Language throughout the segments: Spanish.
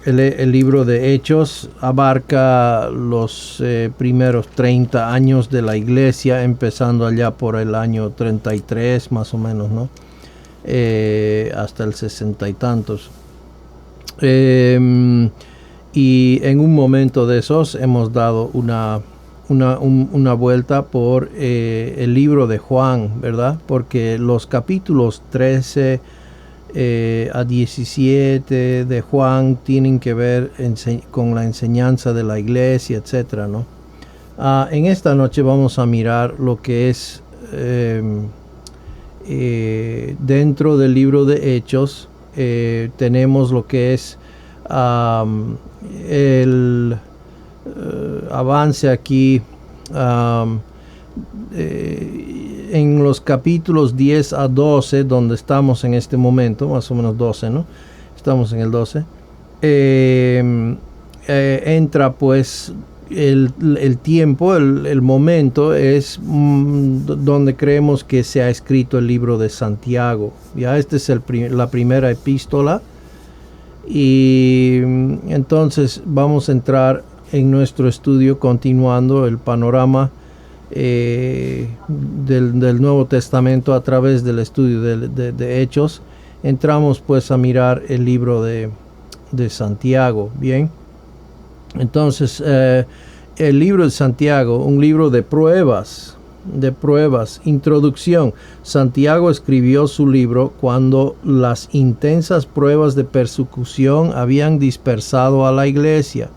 el libro de Hechos abarca los primeros 30 años de la iglesia, empezando allá por el año 33 más o menos, ¿no? Hasta el 60 y tantos. Y en un momento de esos hemos dado una vuelta por el libro de Juan, ¿verdad? Porque los capítulos 13 a 17 de Juan tienen que ver con la enseñanza de la iglesia, etcétera, ¿no? En esta noche vamos a mirar lo que es dentro del libro de Hechos. Tenemos lo que es el avance aquí en los capítulos 10 a 12, donde estamos en este momento, más o menos 12, ¿no? Estamos en el 12. Entra pues el tiempo, el momento es donde creemos que se ha escrito el libro de Santiago. Ya esta es la primera epístola. Y entonces vamos a entrar en nuestro estudio continuando el panorama del Nuevo Testamento a través del estudio de Hechos. Entramos pues a mirar el libro de Santiago. Bien, entonces el libro de Santiago, un libro de pruebas. Introducción. Santiago escribió su libro cuando las intensas pruebas de persecución habían dispersado a la iglesia,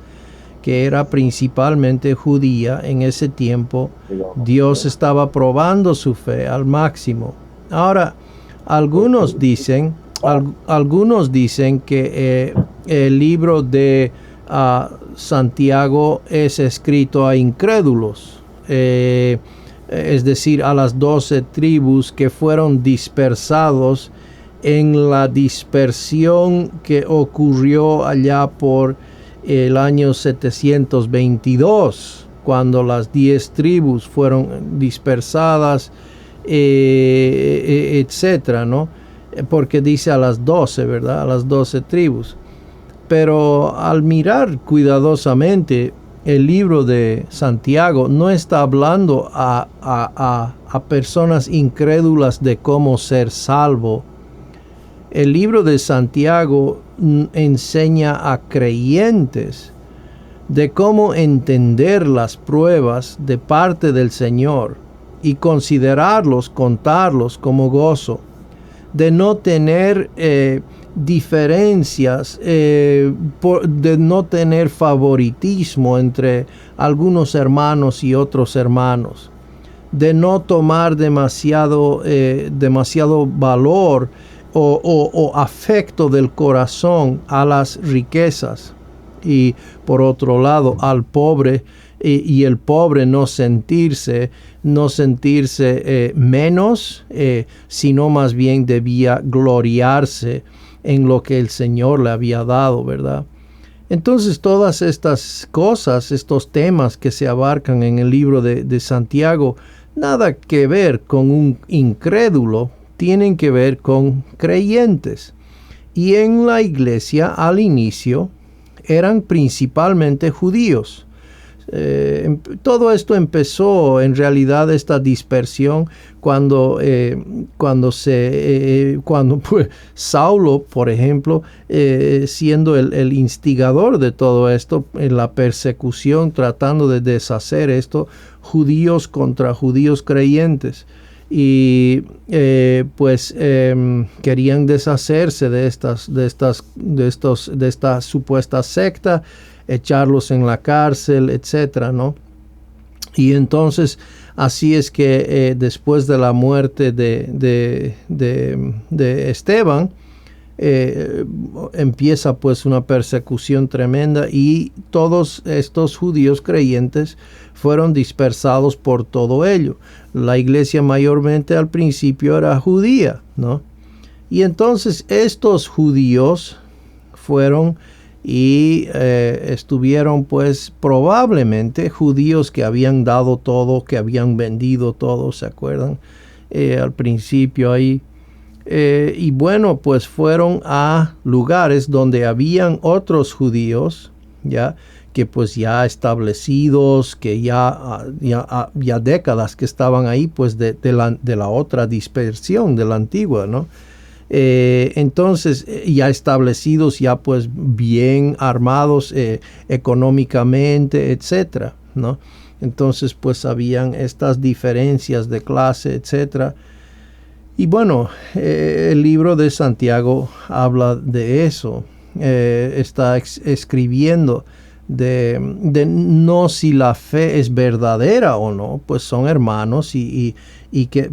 que era principalmente judía. En ese tiempo Dios estaba probando su fe al máximo. Ahora, algunos dicen que el libro de Santiago es escrito a incrédulos, es decir, a las 12 tribus que fueron dispersados en la dispersión que ocurrió allá por el año 722, cuando las 10 tribus fueron dispersadas, etcétera, ¿no? Porque dice a las 12, ¿verdad? A las 12 tribus. Pero al mirar cuidadosamente el libro de Santiago, no está hablando a personas incrédulas de cómo ser salvo. El libro de Santiago enseña a creyentes de cómo entender las pruebas de parte del Señor y contarlos como gozo, de no tener diferencias, de no tener favoritismo entre algunos hermanos y otros hermanos, de no tomar demasiado valor o afecto del corazón a las riquezas, y por otro lado al pobre, y el pobre no sentirse menos, sino más bien debía gloriarse en lo que el Señor le había dado, ¿verdad? Entonces todas estas cosas, estos temas que se abarcan en el libro de Santiago, nada que ver con un incrédulo, tienen que ver con creyentes. Y en la iglesia al inicio eran principalmente judíos. Todo esto empezó en realidad, esta dispersión, cuando pues, Saulo, por ejemplo, siendo el instigador de todo esto, en la persecución, tratando de deshacer esto, judíos contra judíos creyentes, y querían deshacerse de esta supuesta secta, echarlos en la cárcel, etcétera, ¿no? Y entonces así es que después de la muerte de Esteban, empieza pues una persecución tremenda, y todos estos judíos creyentes fueron dispersados por todo ello. La iglesia mayormente al principio era judía, ¿no? Y entonces estos judíos fueron y estuvieron pues probablemente judíos que habían dado todo, que habían vendido todo, ¿se acuerdan? Al principio ahí Y bueno, pues fueron a lugares donde habían otros judíos, ya, que pues ya establecidos, que ya décadas que estaban ahí, pues de la otra dispersión, de la antigua, ¿no? Entonces, ya establecidos, ya pues bien armados económicamente, etcétera, ¿no? Entonces, pues habían estas diferencias de clase, etcétera. Y bueno, el libro de Santiago habla de eso. Está escribiendo de no si la fe es verdadera o no, pues son hermanos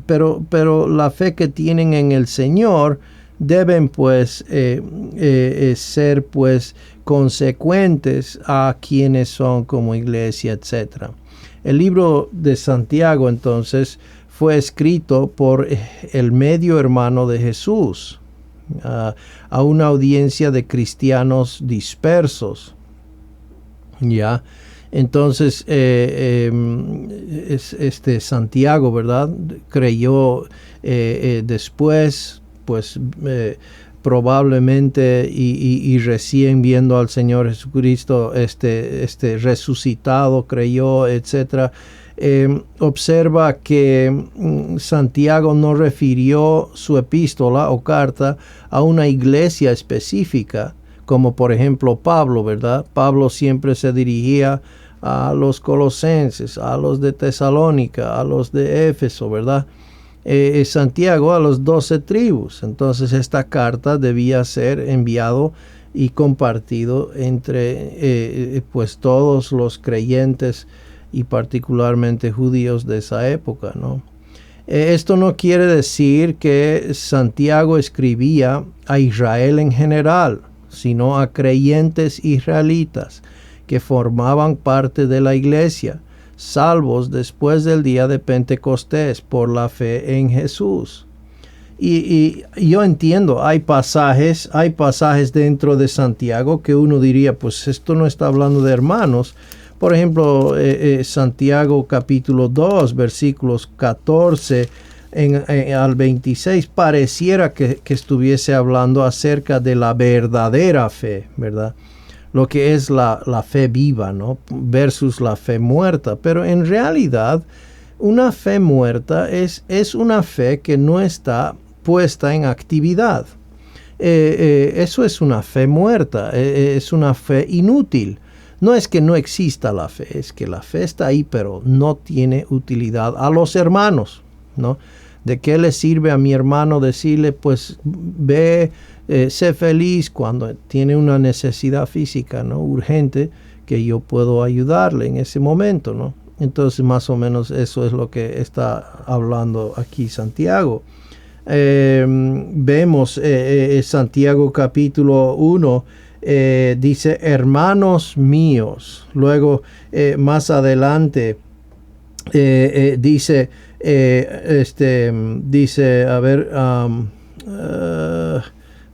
pero la fe que tienen en el Señor deben pues ser pues consecuentes a quienes son como iglesia, etc. El libro de Santiago entonces fue escrito por el medio hermano de Jesús a una audiencia de dispersos. Ya, entonces Santiago, ¿verdad? Creyó después, pues probablemente y recién viendo al Señor Jesucristo resucitado, creyó, etcétera. Observa que Santiago no refirió su epístola o carta a una iglesia específica, como por ejemplo Pablo, ¿verdad? Pablo siempre se dirigía a los colosenses, a los de Tesalónica, a los de Éfeso, ¿verdad? Santiago a los 12 tribus. Entonces esta carta debía ser enviado y compartido entre pues todos los creyentes y particularmente judíos de esa época, ¿no? Esto no quiere decir que Santiago escribía a Israel en general, sino a creyentes israelitas que formaban parte de la iglesia, salvos después del día de Pentecostés por la fe en Jesús. Y yo entiendo, hay pasajes dentro de Santiago que uno diría, pues esto no está hablando de hermanos. Por ejemplo, Santiago capítulo 2, versículos 14 al 26, pareciera que estuviese hablando acerca de la verdadera fe, ¿verdad? Lo que es la fe viva, ¿no? Versus la fe muerta. Pero en realidad, una fe muerta es una fe que no está puesta en actividad. Eso es una fe muerta, es una fe inútil. No es que no exista la fe, es que la fe está ahí, pero no tiene utilidad a los hermanos, ¿no? ¿De qué le sirve a mi hermano decirle, pues, ve, sé feliz cuando tiene una necesidad física, ¿no? Urgente, que yo puedo ayudarle en ese momento, ¿no? Entonces, más o menos eso es lo que está hablando aquí Santiago. Vemos Santiago capítulo 1, dice hermanos míos. Luego más adelante dice a ver,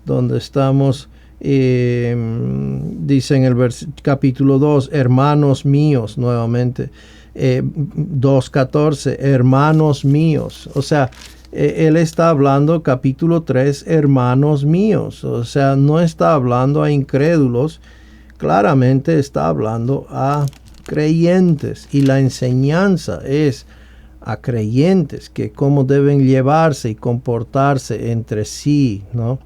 ¿dónde estamos? Dice en el capítulo 2, hermanos míos, nuevamente 2:14, hermanos míos. O sea, él está hablando, capítulo 3, hermanos míos. O sea, no está hablando a incrédulos, claramente está hablando a creyentes. Y la enseñanza es a creyentes, que cómo deben llevarse y comportarse entre sí, ¿no?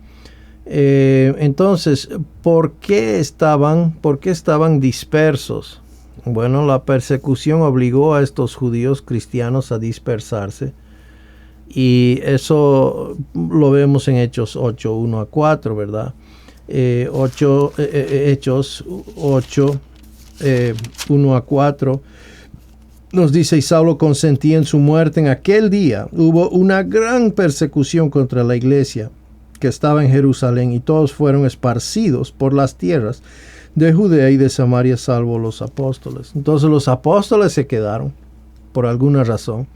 Entonces, ¿por qué estaban dispersos? Bueno, la persecución obligó a estos judíos cristianos a dispersarse. Y eso lo vemos en Hechos 8, 1 a 4, ¿verdad? Hechos 8, 1 a 4, nos dice, y Saulo consentía en su muerte. En aquel día hubo una gran persecución contra la iglesia que estaba en Jerusalén, y todos fueron esparcidos por las tierras de Judea y de Samaria, salvo los apóstoles. Entonces los apóstoles se quedaron por alguna razón,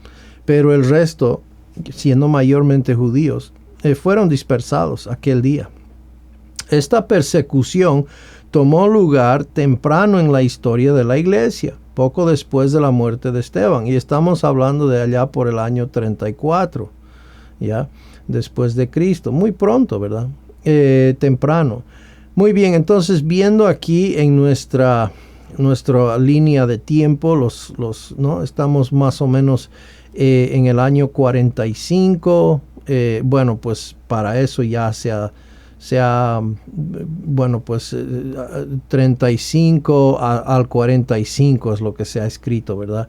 pero el resto, siendo mayormente judíos, fueron dispersados aquel día. Esta persecución tomó lugar temprano en la historia de la iglesia, poco después de la muerte de Esteban, y estamos hablando de allá por el año 34, ¿ya? después de Cristo, muy pronto, ¿verdad? Temprano. Muy bien, entonces viendo aquí en nuestra línea de tiempo, ¿no? Estamos más o menos en el año 45. Bueno, pues para eso ya bueno, pues 35 al 45 es lo que se ha escrito, ¿verdad?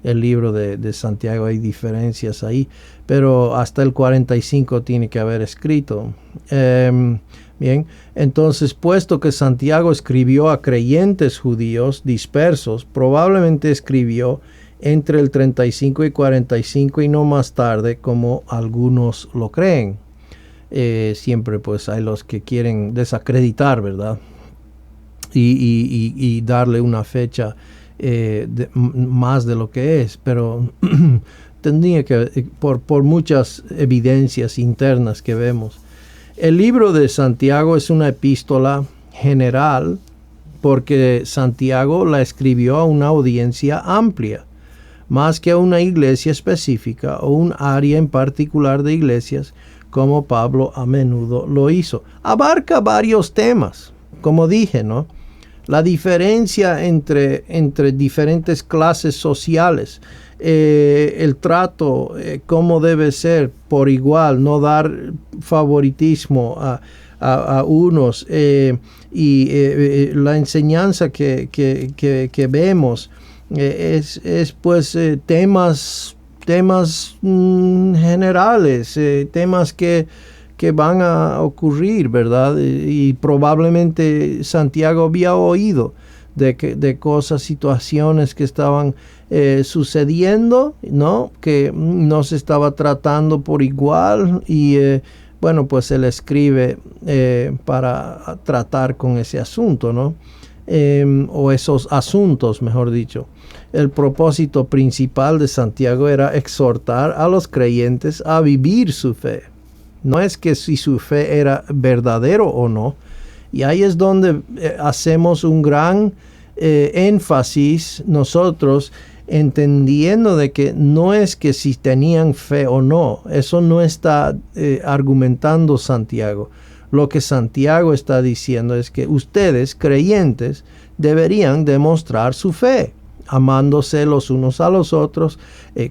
El libro de Santiago, hay diferencias ahí, pero hasta el 45 tiene que haber escrito. Bien, entonces, puesto que Santiago escribió a creyentes judíos dispersos, probablemente escribió entre el 35 y 45 y no más tarde, como algunos lo creen. Siempre pues hay los que quieren desacreditar, ¿verdad? Y darle una fecha más de lo que es, pero tendría que, por muchas evidencias internas que vemos. El libro de Santiago es una epístola general porque Santiago la escribió a una audiencia amplia, más que a una iglesia específica o un área en particular de iglesias, como Pablo a menudo lo hizo. Abarca varios temas, como dije, ¿no? La diferencia entre diferentes clases sociales, el trato, cómo debe ser por igual, no dar favoritismo a unos, y la enseñanza que vemos es pues temas generales, temas que van a ocurrir, ¿verdad? Y probablemente Santiago había oído de cosas, situaciones que estaban sucediendo, ¿no? Que no se estaba tratando por igual y bueno, pues él escribe para tratar con ese asunto, ¿no? O esos asuntos, mejor dicho. El propósito principal de Santiago era exhortar a los creyentes a vivir su fe. No es que si su fe era verdadero o no. Y ahí es donde hacemos un gran énfasis nosotros, entendiendo de que no es que si tenían fe o no. Eso no está argumentando Santiago. Lo que Santiago está diciendo es que ustedes, creyentes, deberían demostrar su fe, amándose los unos a los otros,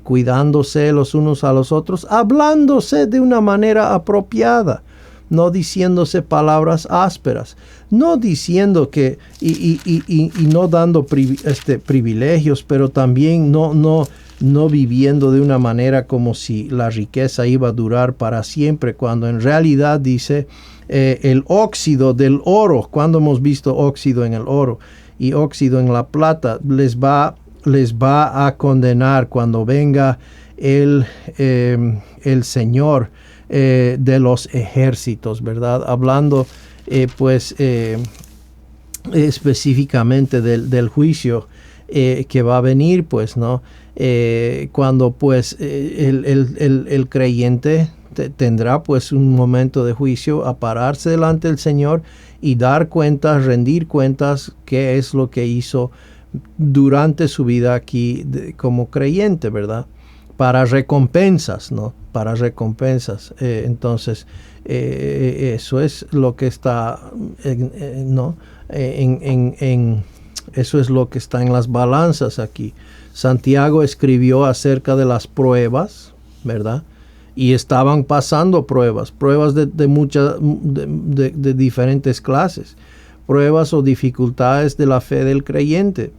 cuidándose los unos a los otros, hablándose de una manera apropiada, no diciéndose palabras ásperas, no diciendo que, y no dando privilegios, pero también no viviendo de una manera como si la riqueza iba a durar para siempre, cuando en realidad dice el óxido del oro. Cuando hemos visto óxido en el oro y óxido en la plata, les va a condenar cuando venga el Señor de los ejércitos, ¿verdad? Hablando específicamente del juicio que va a venir, pues, ¿no? Cuando pues el creyente tendrá pues un momento de juicio, a pararse delante del Señor y dar cuentas, rendir cuentas, qué es lo que hizo durante su vida aquí como creyente, ¿verdad? Para recompensas, ¿no? Para recompensas. Entonces, eso es lo que está, ¿no? Eso es lo que está en las balanzas aquí. Santiago escribió acerca de las pruebas, ¿verdad? Y estaban pasando pruebas de diferentes clases, pruebas o dificultades de la fe del creyente,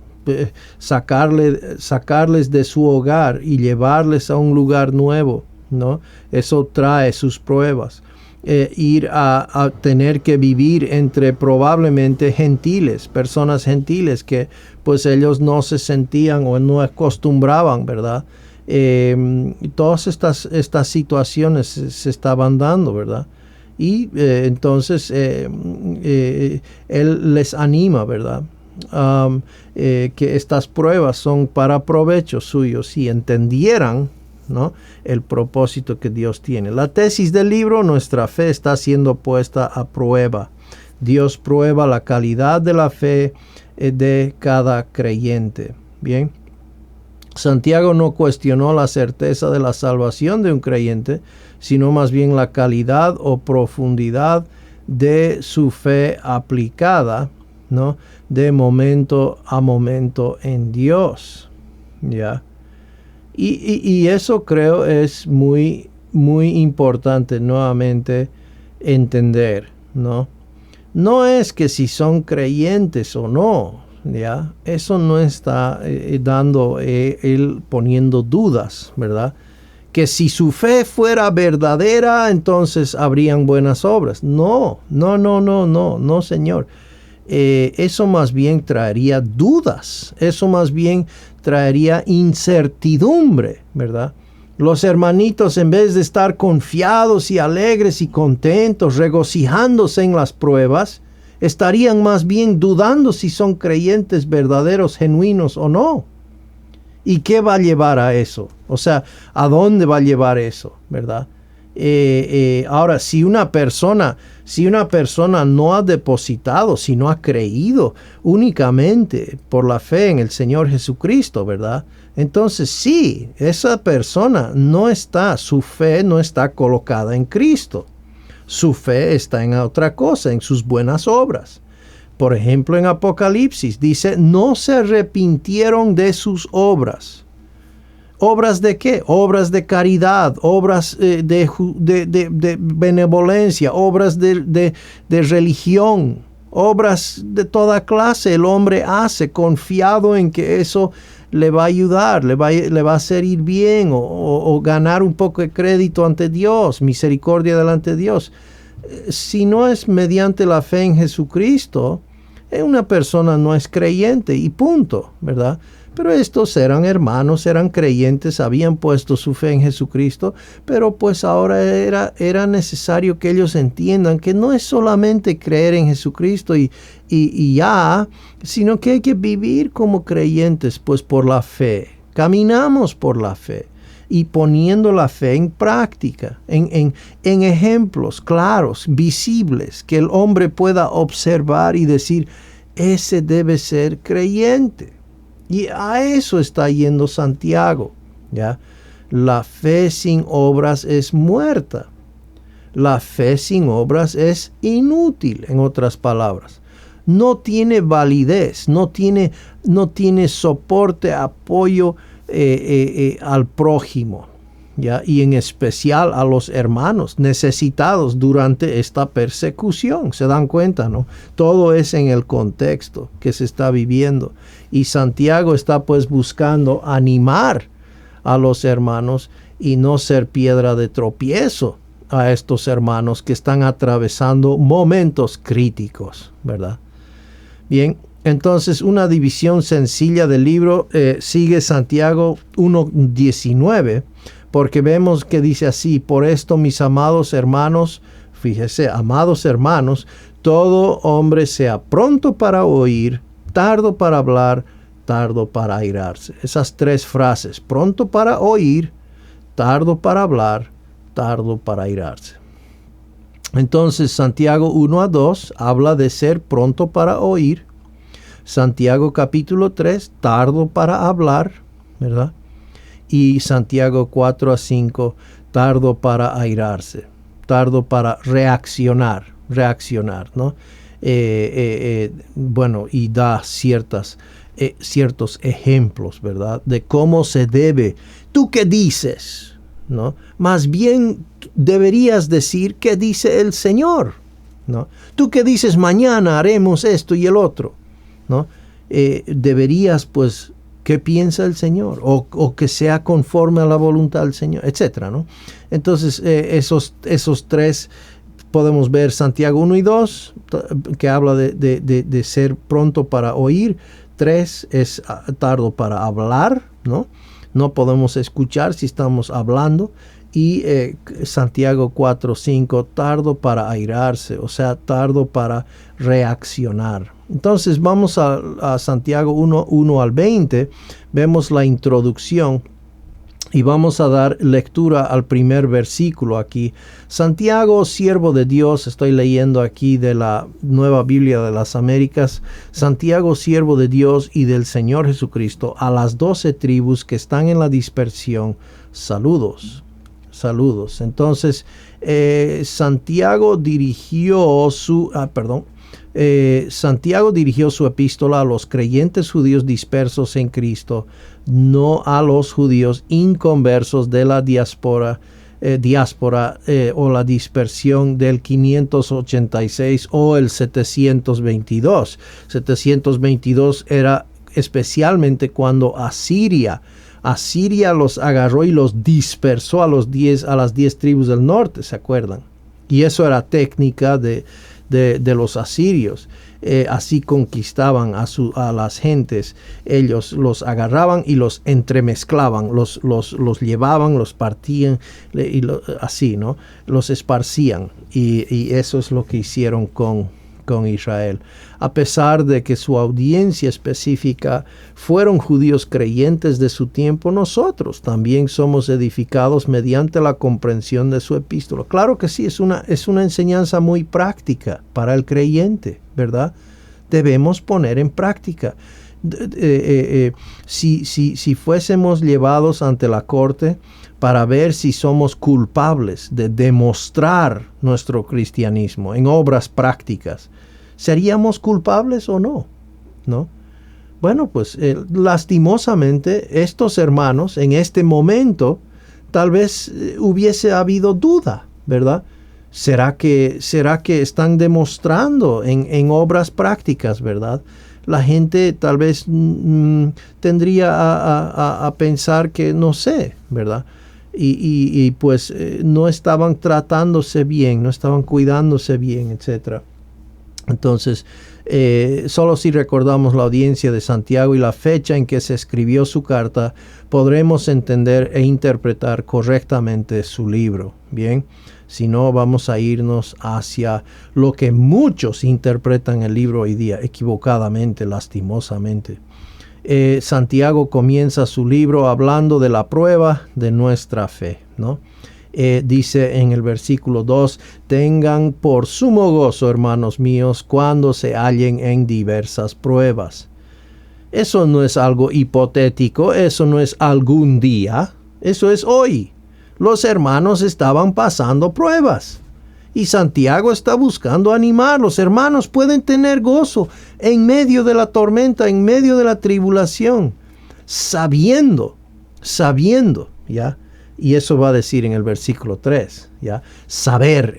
sacarles de su hogar y llevarles a un lugar nuevo, ¿no? Eso trae sus pruebas. Ir a tener que vivir entre probablemente gentiles, personas gentiles que pues ellos no se sentían o no acostumbraban, ¿verdad? Todas estas situaciones se estaban dando, ¿verdad? Y entonces él les anima, ¿verdad? Que estas pruebas son para provecho suyo si entendieran, ¿no?, el propósito que Dios tiene. La tesis del libro: nuestra fe está siendo puesta a prueba. Dios prueba la calidad de la fe de cada creyente. Bien. Santiago no cuestionó la certeza de la salvación de un creyente, sino más bien la calidad o profundidad de su fe aplicada, ¿no? De momento a momento en Dios, ¿ya? Y eso creo es muy, muy importante nuevamente entender, ¿no? No es que si son creyentes o no, ¿ya? Eso no está él poniendo dudas, ¿verdad? Que si su fe fuera verdadera, entonces habrían buenas obras. No, Señor. Eso más bien traería dudas, eso más bien traería incertidumbre, ¿verdad? Los hermanitos, en vez de estar confiados y alegres y contentos, regocijándose en las pruebas, estarían más bien dudando si son creyentes verdaderos, genuinos o no. ¿Y qué va a llevar a eso? O sea, ¿a dónde va a llevar eso, verdad? Ahora, si una persona no ha depositado, si no ha creído únicamente por la fe en el Señor Jesucristo, ¿verdad? Entonces sí, esa persona su fe no está colocada en Cristo. Su fe está en otra cosa, en sus buenas obras. Por ejemplo, en Apocalipsis dice, no se arrepintieron de sus obras. ¿Obras de qué? Obras de caridad, obras de benevolencia, obras de religión, obras de toda clase. El hombre hace confiado en que eso le va a ayudar, le va a hacer ir bien o ganar un poco de crédito ante Dios, misericordia delante de Dios. Si no es mediante la fe en Jesucristo, una persona no es creyente y punto, ¿verdad? Pero estos eran hermanos, eran creyentes, habían puesto su fe en Jesucristo, pero pues ahora era necesario que ellos entiendan que no es solamente creer en Jesucristo y ya, sino que hay que vivir como creyentes, pues por la fe. Caminamos por la fe y poniendo la fe en práctica, en ejemplos claros, visibles, que el hombre pueda observar y decir, ese debe ser creyente. Y a eso está yendo Santiago, ¿ya? La fe sin obras es muerta. La fe sin obras es inútil, en otras palabras. No tiene validez, no tiene soporte, apoyo al prójimo, ¿ya? Y en especial a los hermanos necesitados durante esta persecución. ¿Se dan cuenta, no? Todo es en el contexto que se está viviendo. Y Santiago está pues buscando animar a los hermanos y no ser piedra de tropiezo a estos hermanos que están atravesando momentos críticos, ¿verdad? Bien, entonces una división sencilla del libro sigue Santiago 1:19, porque vemos que dice así, por esto mis amados hermanos, fíjese, amados hermanos, todo hombre sea pronto para oír, tardo para hablar, tardo para airarse. Esas tres frases, pronto para oír, tardo para hablar, tardo para airarse. Entonces Santiago 1:2 habla de ser pronto para oír. Santiago capítulo 3, tardo para hablar, ¿verdad? Y Santiago 4:5, tardo para airarse, tardo para reaccionar, ¿no? Bueno, y da ciertos ejemplos, ¿verdad? De cómo se debe. ¿Tú qué dices? ¿No? Más bien deberías decir qué dice el Señor, ¿no? Tú qué dices, mañana haremos esto y el otro, ¿no? Deberías, pues, ¿qué piensa el Señor? O que sea conforme a la voluntad del Señor, etcétera, ¿no? Entonces, esos tres podemos ver Santiago 1 y 2, que habla de ser pronto para oír. 3 es tardo para hablar, ¿no? No podemos escuchar si estamos hablando. Y Santiago 4:5, tardo para airarse, o sea, tardo para reaccionar. Entonces vamos a Santiago 1:1 al 20, vemos la introducción Y vamos a dar lectura al primer versículo aquí. Santiago, siervo de Dios, estoy leyendo aquí de la Nueva Biblia de las Américas. Santiago, siervo de Dios y del Señor Jesucristo, a las 12 tribus que están en la dispersión, saludos. Saludos. Entonces, Santiago dirigió su epístola a los creyentes judíos dispersos en Cristo, no a los judíos inconversos de la diáspora o la dispersión del 586 o el 722. 722 era especialmente cuando Asiria los agarró y los dispersó a las 10 tribus del norte, ¿se acuerdan? Y eso era técnica de los asirios. Así conquistaban a las gentes. Ellos los agarraban y los entremezclaban, los llevaban, los partían, así, ¿no? Los esparcían. Y eso es lo que hicieron con Israel. A pesar de que su audiencia específica fueron judíos creyentes de su tiempo, nosotros también somos edificados mediante la comprensión de su epístola. Claro que sí, es una enseñanza muy práctica para el creyente, ¿verdad? Debemos poner en práctica. Si fuésemos llevados ante la corte para ver si somos culpables de demostrar nuestro cristianismo en obras prácticas, ¿seríamos culpables o no? ¿No? Bueno, pues lastimosamente estos hermanos en este momento tal vez hubiese habido duda, ¿verdad? ¿Será que están demostrando en obras prácticas, verdad? La gente tal vez tendría a pensar que no sé, ¿verdad? Y pues no estaban tratándose bien, no estaban cuidándose bien, etc. Entonces, solo si recordamos la audiencia de Santiago y la fecha en que se escribió su carta, podremos entender e interpretar correctamente su libro. Bien, si no, vamos a irnos hacia lo que muchos interpretan el libro hoy día, equivocadamente, lastimosamente. Santiago comienza su libro hablando de la prueba de nuestra fe, ¿no? Dice en el versículo 2, tengan por sumo gozo, hermanos míos, cuando se hallen en diversas pruebas. Eso no es algo hipotético, eso no es algún día, eso es hoy. Los hermanos estaban pasando pruebas y Santiago está buscando animar. Los hermanos pueden tener gozo en medio de la tormenta, en medio de la tribulación, sabiendo, ¿ya? Y eso va a decir en el versículo 3, ¿ya?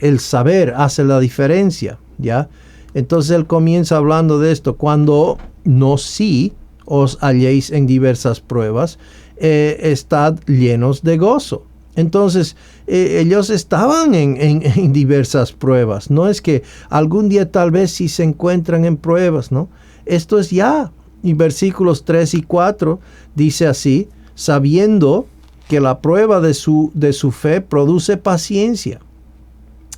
El saber hace la diferencia, ¿ya? Entonces él comienza hablando de esto. Cuando no si os halléis en diversas pruebas, estad llenos de gozo. Entonces, ellos estaban en diversas pruebas. No es que algún día tal vez sí se encuentran en pruebas, ¿no? Esto es ya. Y versículos 3 y 4 dice así, sabiendo que la prueba de su fe produce paciencia.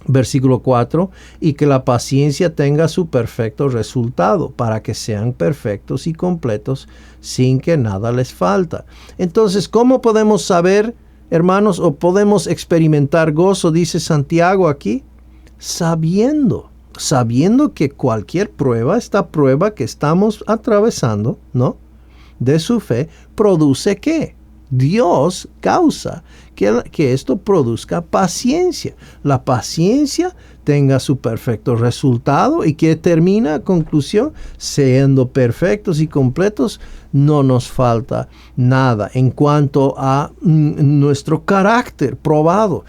Versículo 4, y que la paciencia tenga su perfecto resultado, para que sean perfectos y completos, sin que nada les falta. Entonces, ¿cómo podemos saber, hermanos, o podemos experimentar gozo, dice Santiago aquí? Sabiendo que cualquier prueba, esta prueba que estamos atravesando, ¿no?, de su fe, produce ¿qué? Dios causa que esto produzca paciencia. La paciencia tenga su perfecto resultado y que termina, conclusión, siendo perfectos y completos, no nos falta nada en cuanto a nuestro carácter probado,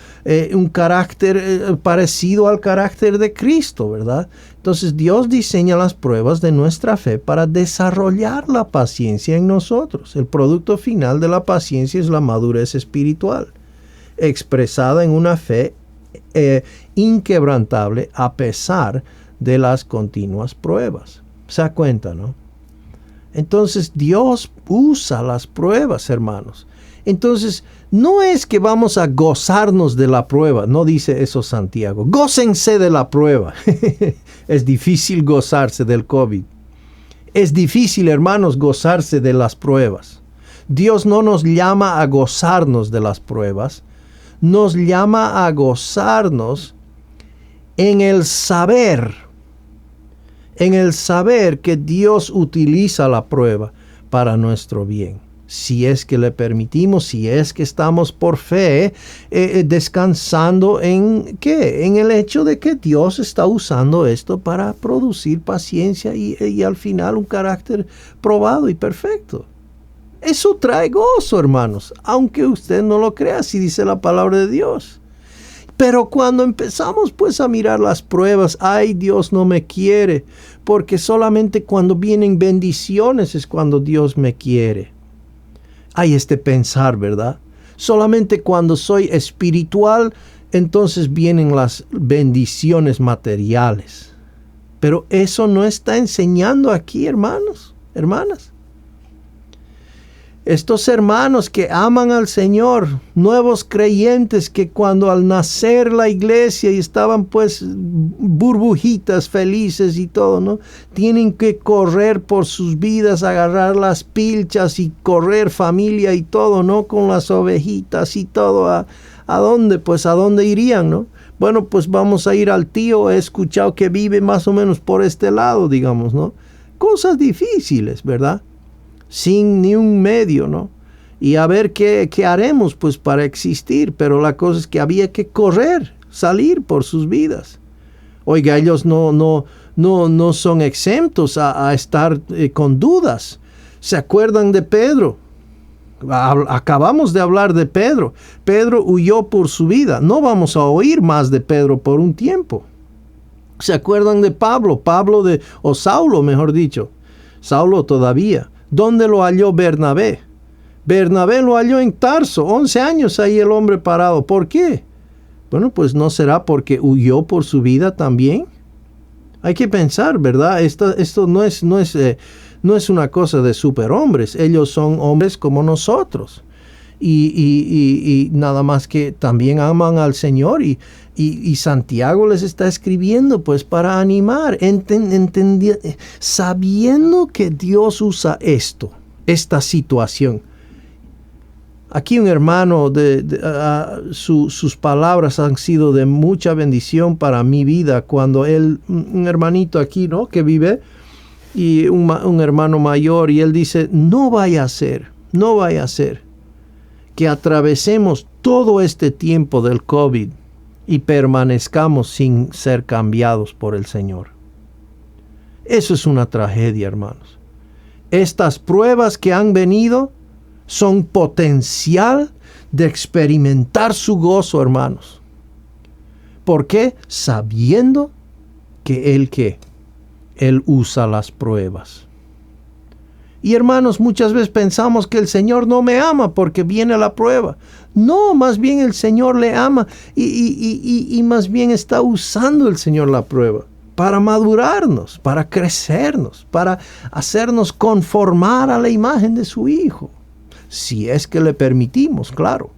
un carácter parecido al carácter de Cristo, ¿verdad? Entonces Dios diseña las pruebas de nuestra fe para desarrollar la paciencia en nosotros. El producto final de la paciencia es la madurez espiritual, expresada en una fe inquebrantable a pesar de las continuas pruebas. ¿Se da cuenta, no? Entonces Dios usa las pruebas, hermanos. Entonces no es que vamos a gozarnos de la prueba, no dice eso Santiago. Gócense de la prueba. Es difícil gozarse del COVID. Es difícil, hermanos, gozarse de las pruebas. Dios no nos llama a gozarnos de las pruebas, nos llama a gozarnos en el saber que Dios utiliza la prueba para nuestro bien. Si es que le permitimos, si es que estamos por fe descansando en ¿qué? En el hecho de que Dios está usando esto para producir paciencia y al final un carácter probado y perfecto. Eso trae gozo, hermanos, aunque usted no lo crea, así dice la palabra de Dios. Pero cuando empezamos pues a mirar las pruebas, ay, Dios no me quiere, porque solamente cuando vienen bendiciones es cuando Dios me quiere. Hay este pensar, ¿verdad? Solamente cuando soy espiritual, entonces vienen las bendiciones materiales. Pero eso no está enseñando aquí, hermanos, hermanas. Estos hermanos que aman al Señor, nuevos creyentes que cuando al nacer la iglesia y estaban pues burbujitas felices y todo, ¿no? Tienen que correr por sus vidas, agarrar las pilchas y correr familia y todo, ¿no? Con las ovejitas y todo. ¿A dónde? Pues a dónde irían, ¿no? Bueno, pues vamos a ir al tío, he escuchado que vive más o menos por este lado, digamos, ¿no? Cosas difíciles, ¿verdad? Sin ni un medio, ¿no? Y a ver qué haremos pues para existir, pero la cosa es que había que correr, salir por sus vidas. Oiga, ellos no son exentos a estar con dudas. ¿Se acuerdan de Pedro? Acabamos de hablar de Pedro. Pedro huyó por su vida. No vamos a oír más de Pedro por un tiempo. ¿Se acuerdan de Pablo? O Saulo, mejor dicho. Saulo todavía. ¿Dónde lo halló Bernabé? Bernabé lo halló en Tarso, 11 años ahí el hombre parado. ¿Por qué? Bueno, pues ¿no será porque huyó por su vida también? Hay que pensar, ¿verdad? Esto no es una cosa de superhombres. Ellos son hombres como nosotros. Y nada más que también aman al Señor y Santiago les está escribiendo pues para animar, sabiendo que Dios usa esta situación. Aquí un hermano, sus palabras han sido de mucha bendición para mi vida cuando un hermanito aquí, ¿no? Que vive y un hermano mayor y él dice, no vaya a ser que atravesemos todo este tiempo del COVID y permanezcamos sin ser cambiados por el Señor. Eso es una tragedia, hermanos. Estas pruebas que han venido son potencial de experimentar su gozo, hermanos. ¿Por qué? Sabiendo que Él usa las pruebas. Y hermanos, muchas veces pensamos que el Señor no me ama porque viene la prueba. No, más bien el Señor le ama y más bien está usando el Señor la prueba para madurarnos, para crecernos, para hacernos conformar a la imagen de su Hijo. Si es que le permitimos, claro.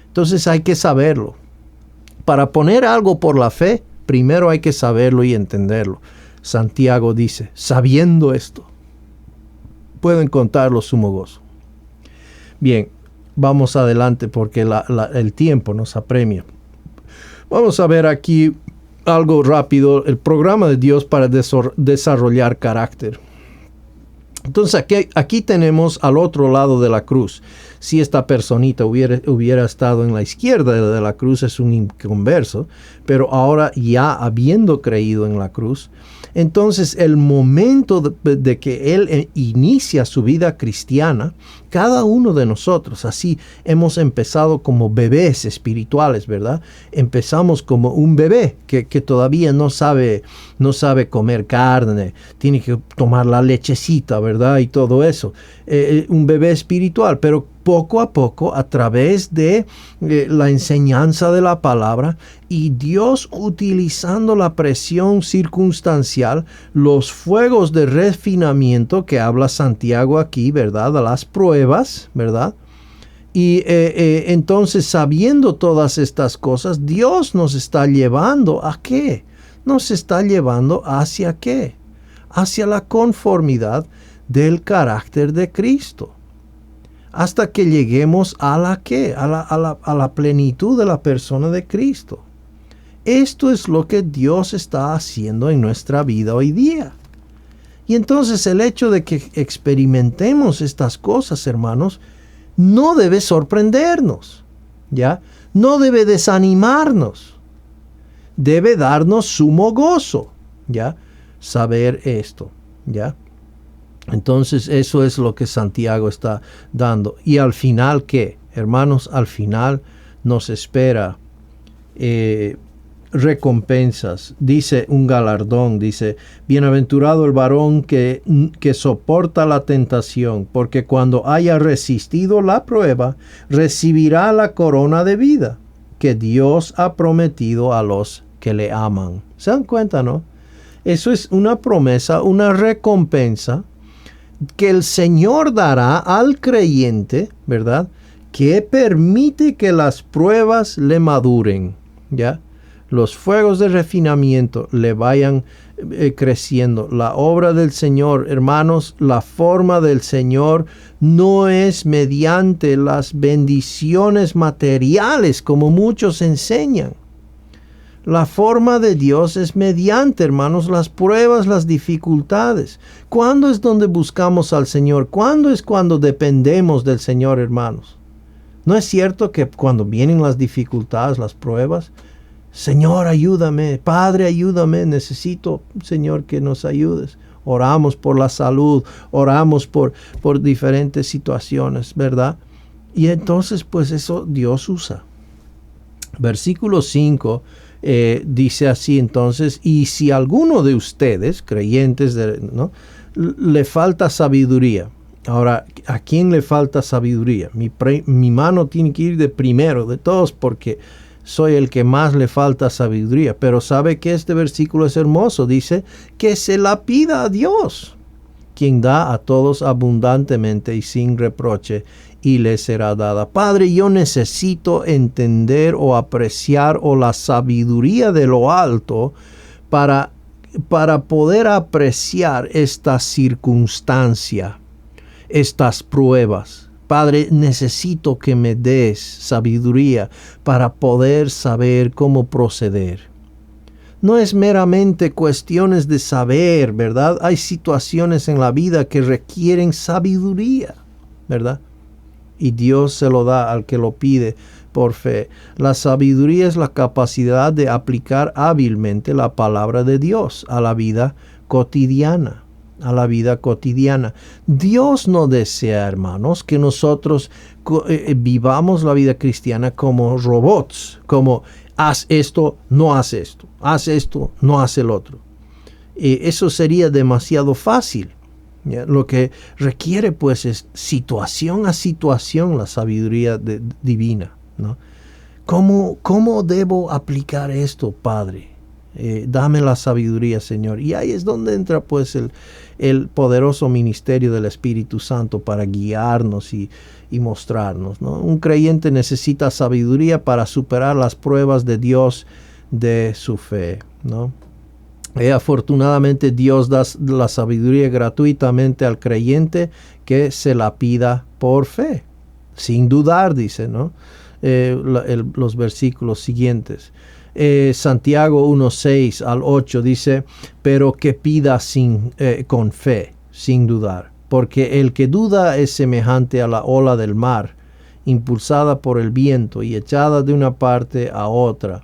Entonces hay que saberlo. Para poner algo por la fe, primero hay que saberlo y entenderlo. Santiago dice, sabiendo esto, puedo encontrarlo sumo gozo. Bien, vamos adelante porque el tiempo nos apremia. Vamos a ver aquí algo rápido, el programa de Dios para desarrollar carácter. Entonces aquí tenemos al otro lado de la cruz. Si esta personita hubiera estado en la izquierda de la cruz, es un inconverso, pero ahora ya habiendo creído en la cruz, entonces el momento de que él inicia su vida cristiana, cada uno de nosotros, así hemos empezado como bebés espirituales, ¿verdad? Empezamos como un bebé que todavía no sabe comer carne, tiene que tomar la lechecita, ¿verdad? Y todo eso. Un bebé espiritual, pero poco a poco, a través de la enseñanza de la palabra y Dios utilizando la presión circunstancial, los fuegos de refinamiento que habla Santiago aquí, ¿verdad? De las pruebas, ¿verdad? Y entonces, sabiendo todas estas cosas, Dios nos está llevando ¿a qué? Nos está llevando ¿hacia qué? Hacia la conformidad del carácter de Cristo. hasta que lleguemos a la ¿qué? A la plenitud de la persona de Cristo. Esto es lo que Dios está haciendo en nuestra vida hoy día. Y entonces el hecho de que experimentemos estas cosas, hermanos, no debe sorprendernos, ¿ya? No debe desanimarnos. Debe darnos sumo gozo, ¿ya? Saber esto, ¿ya? Entonces eso es lo que Santiago está dando. Y al final, ¿qué? Hermanos, al final nos espera recompensas. Dice un galardón, dice, bienaventurado el varón que soporta la tentación, porque cuando haya resistido la prueba, recibirá la corona de vida que Dios ha prometido a los que le aman. ¿Se dan cuenta, no? Eso es una promesa, una recompensa que el Señor dará al creyente, ¿verdad? Que permite que las pruebas le maduren, ¿ya? Los fuegos de refinamiento le vayan creciendo. La obra del Señor, hermanos, la forma del Señor no es mediante las bendiciones materiales como muchos enseñan. La forma de Dios es mediante, hermanos, las pruebas, las dificultades. ¿Cuándo es donde buscamos al Señor? ¿Cuándo es cuando dependemos del Señor, hermanos? ¿No es cierto que cuando vienen las dificultades, las pruebas, Señor, ayúdame, Padre, ayúdame, necesito, Señor, que nos ayudes? Oramos por la salud, oramos por diferentes situaciones, ¿verdad? Y entonces, pues eso Dios usa. Versículo 5 dice así entonces, y si alguno de ustedes, creyentes, ¿no?, le falta sabiduría. Ahora, ¿a quién le falta sabiduría? Mi mano tiene que ir de primero de todos porque soy el que más le falta sabiduría. Pero sabe que este versículo es hermoso. Dice que se la pida a Dios, quien da a todos abundantemente y sin reproche, y le será dada. Padre, yo necesito entender o apreciar o la sabiduría de lo alto para poder apreciar esta circunstancia, estas pruebas. Padre, necesito que me des sabiduría para poder saber cómo proceder. No es meramente cuestiones de saber, ¿verdad? Hay situaciones en la vida que requieren sabiduría, ¿verdad? Y Dios se lo da al que lo pide por fe. La sabiduría es la capacidad de aplicar hábilmente la palabra de Dios a la vida cotidiana. Dios no desea, hermanos, que nosotros vivamos la vida cristiana como robots, como haz esto, no haz esto, haz esto, no haz el otro. Eso sería demasiado fácil. ¿Ya? Lo que requiere pues es situación a situación la sabiduría divina, ¿no? ¿Cómo debo aplicar esto, Padre? Dame la sabiduría, Señor. Y ahí es donde entra pues el poderoso ministerio del Espíritu Santo para guiarnos y mostrarnos, ¿no? Un creyente necesita sabiduría para superar las pruebas de Dios de su fe, ¿no? Afortunadamente Dios da la sabiduría gratuitamente al creyente que se la pida por fe, sin dudar, dice, ¿no? Los versículos siguientes. Santiago 1:6 al 8 dice, pero que pida con fe, sin dudar, porque el que duda es semejante a la ola del mar, impulsada por el viento y echada de una parte a otra.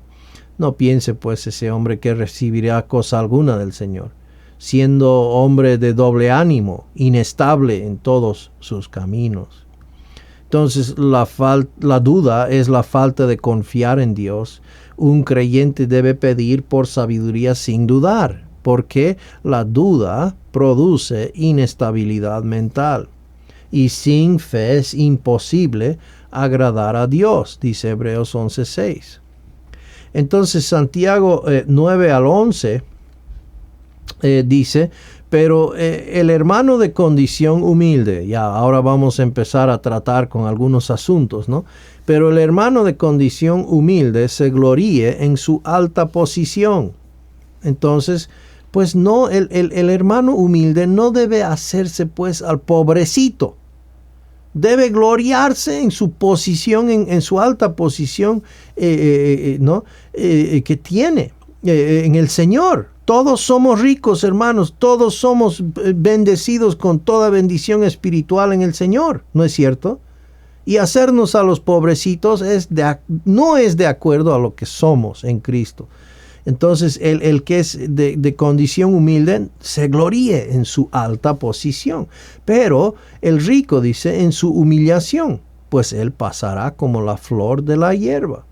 No piense pues ese hombre que recibirá cosa alguna del Señor, siendo hombre de doble ánimo, inestable en todos sus caminos. Entonces la duda es la falta de confiar en Dios. Un creyente debe pedir por sabiduría sin dudar, porque la duda produce inestabilidad mental. Y sin fe es imposible agradar a Dios, dice Hebreos 11:6. Entonces Santiago 9 al 11 dice, pero el hermano de condición humilde, ya ahora vamos a empezar a tratar con algunos asuntos, ¿no? Pero el hermano de condición humilde se gloríe en su alta posición. Entonces, pues no, el hermano humilde no debe hacerse pues al pobrecito, Debe gloriarse en su posición, en su alta posición que tiene en el Señor. Todos somos ricos, hermanos. Todos somos bendecidos con toda bendición espiritual en el Señor. ¿No es cierto? Y hacernos a los pobrecitos no es de acuerdo a lo que somos en Cristo. Entonces, el que es de condición humilde se gloríe en su alta posición. Pero el rico dice en su humillación, pues él pasará como la flor de la hierba.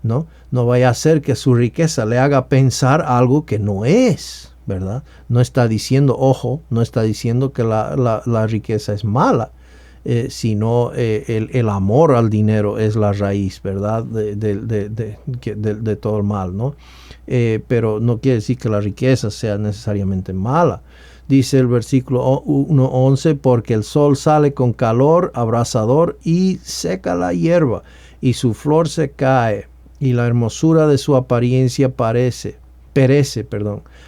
No vaya a ser que su riqueza le haga pensar algo que no es, ¿verdad? No está diciendo, no está diciendo que la riqueza es mala. Sino el amor al dinero es la raíz, ¿verdad? De todo el mal, ¿no? Pero no quiere decir que la riqueza sea necesariamente mala. Dice el versículo 1:11, porque el sol sale con calor abrasador y seca la hierba, y su flor se cae, y la hermosura de su apariencia perece.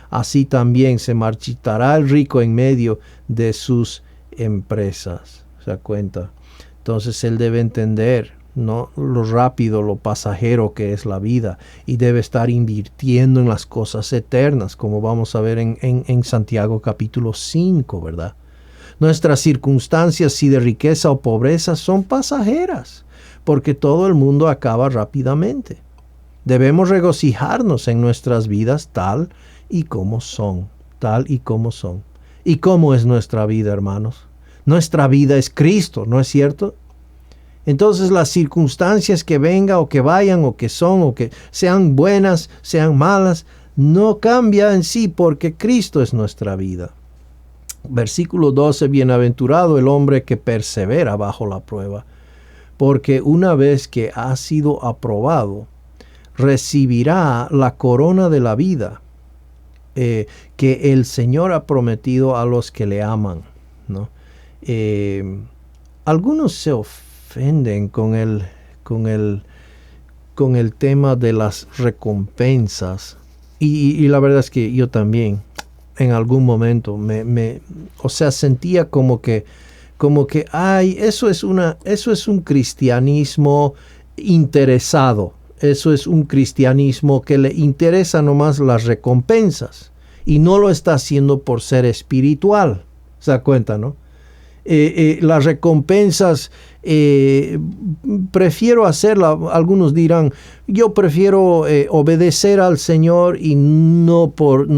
Así también se marchitará el rico en medio de sus empresas. ¿Se da cuenta? Entonces él debe entender, ¿no?, lo rápido, lo pasajero que es la vida, y debe estar invirtiendo en las cosas eternas, como vamos a ver en Santiago capítulo 5, ¿verdad? Nuestras circunstancias, si de riqueza o pobreza, son pasajeras, porque todo el mundo acaba rápidamente. Debemos regocijarnos en nuestras vidas tal y como son. ¿Y cómo es nuestra vida, hermanos? Nuestra vida es Cristo, ¿no es cierto? Entonces las circunstancias que vengan o que vayan o que son o que sean buenas, sean malas, no cambia en sí porque Cristo es nuestra vida. Versículo 12, bienaventurado el hombre que persevera bajo la prueba, porque una vez que ha sido aprobado, recibirá la corona de la vida que el Señor ha prometido a los que le aman, ¿no? Algunos se ofenden con el tema de las recompensas y la verdad es que yo también en algún momento sentía como que eso es un cristianismo interesado, eso es un cristianismo que le interesa nomás las recompensas y no lo está haciendo por ser espiritual. ¿Se da cuenta, no? Las recompensas prefiero hacerla. Algunos dirán, yo prefiero obedecer al Señor y no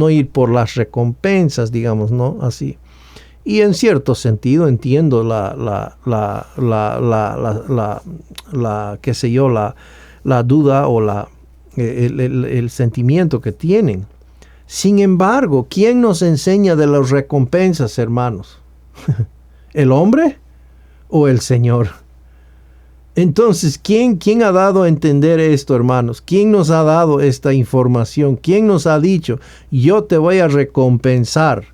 ir por las recompensas, digamos, ¿no? Así. Y en cierto sentido entiendo la duda o el sentimiento que tienen. Sin embargo, ¿quién nos enseña de las recompensas, hermanos? ¿El hombre o el Señor? Entonces, ¿quién ha dado a entender esto, hermanos? ¿Quién nos ha dado esta información? ¿Quién nos ha dicho, yo te voy a recompensar?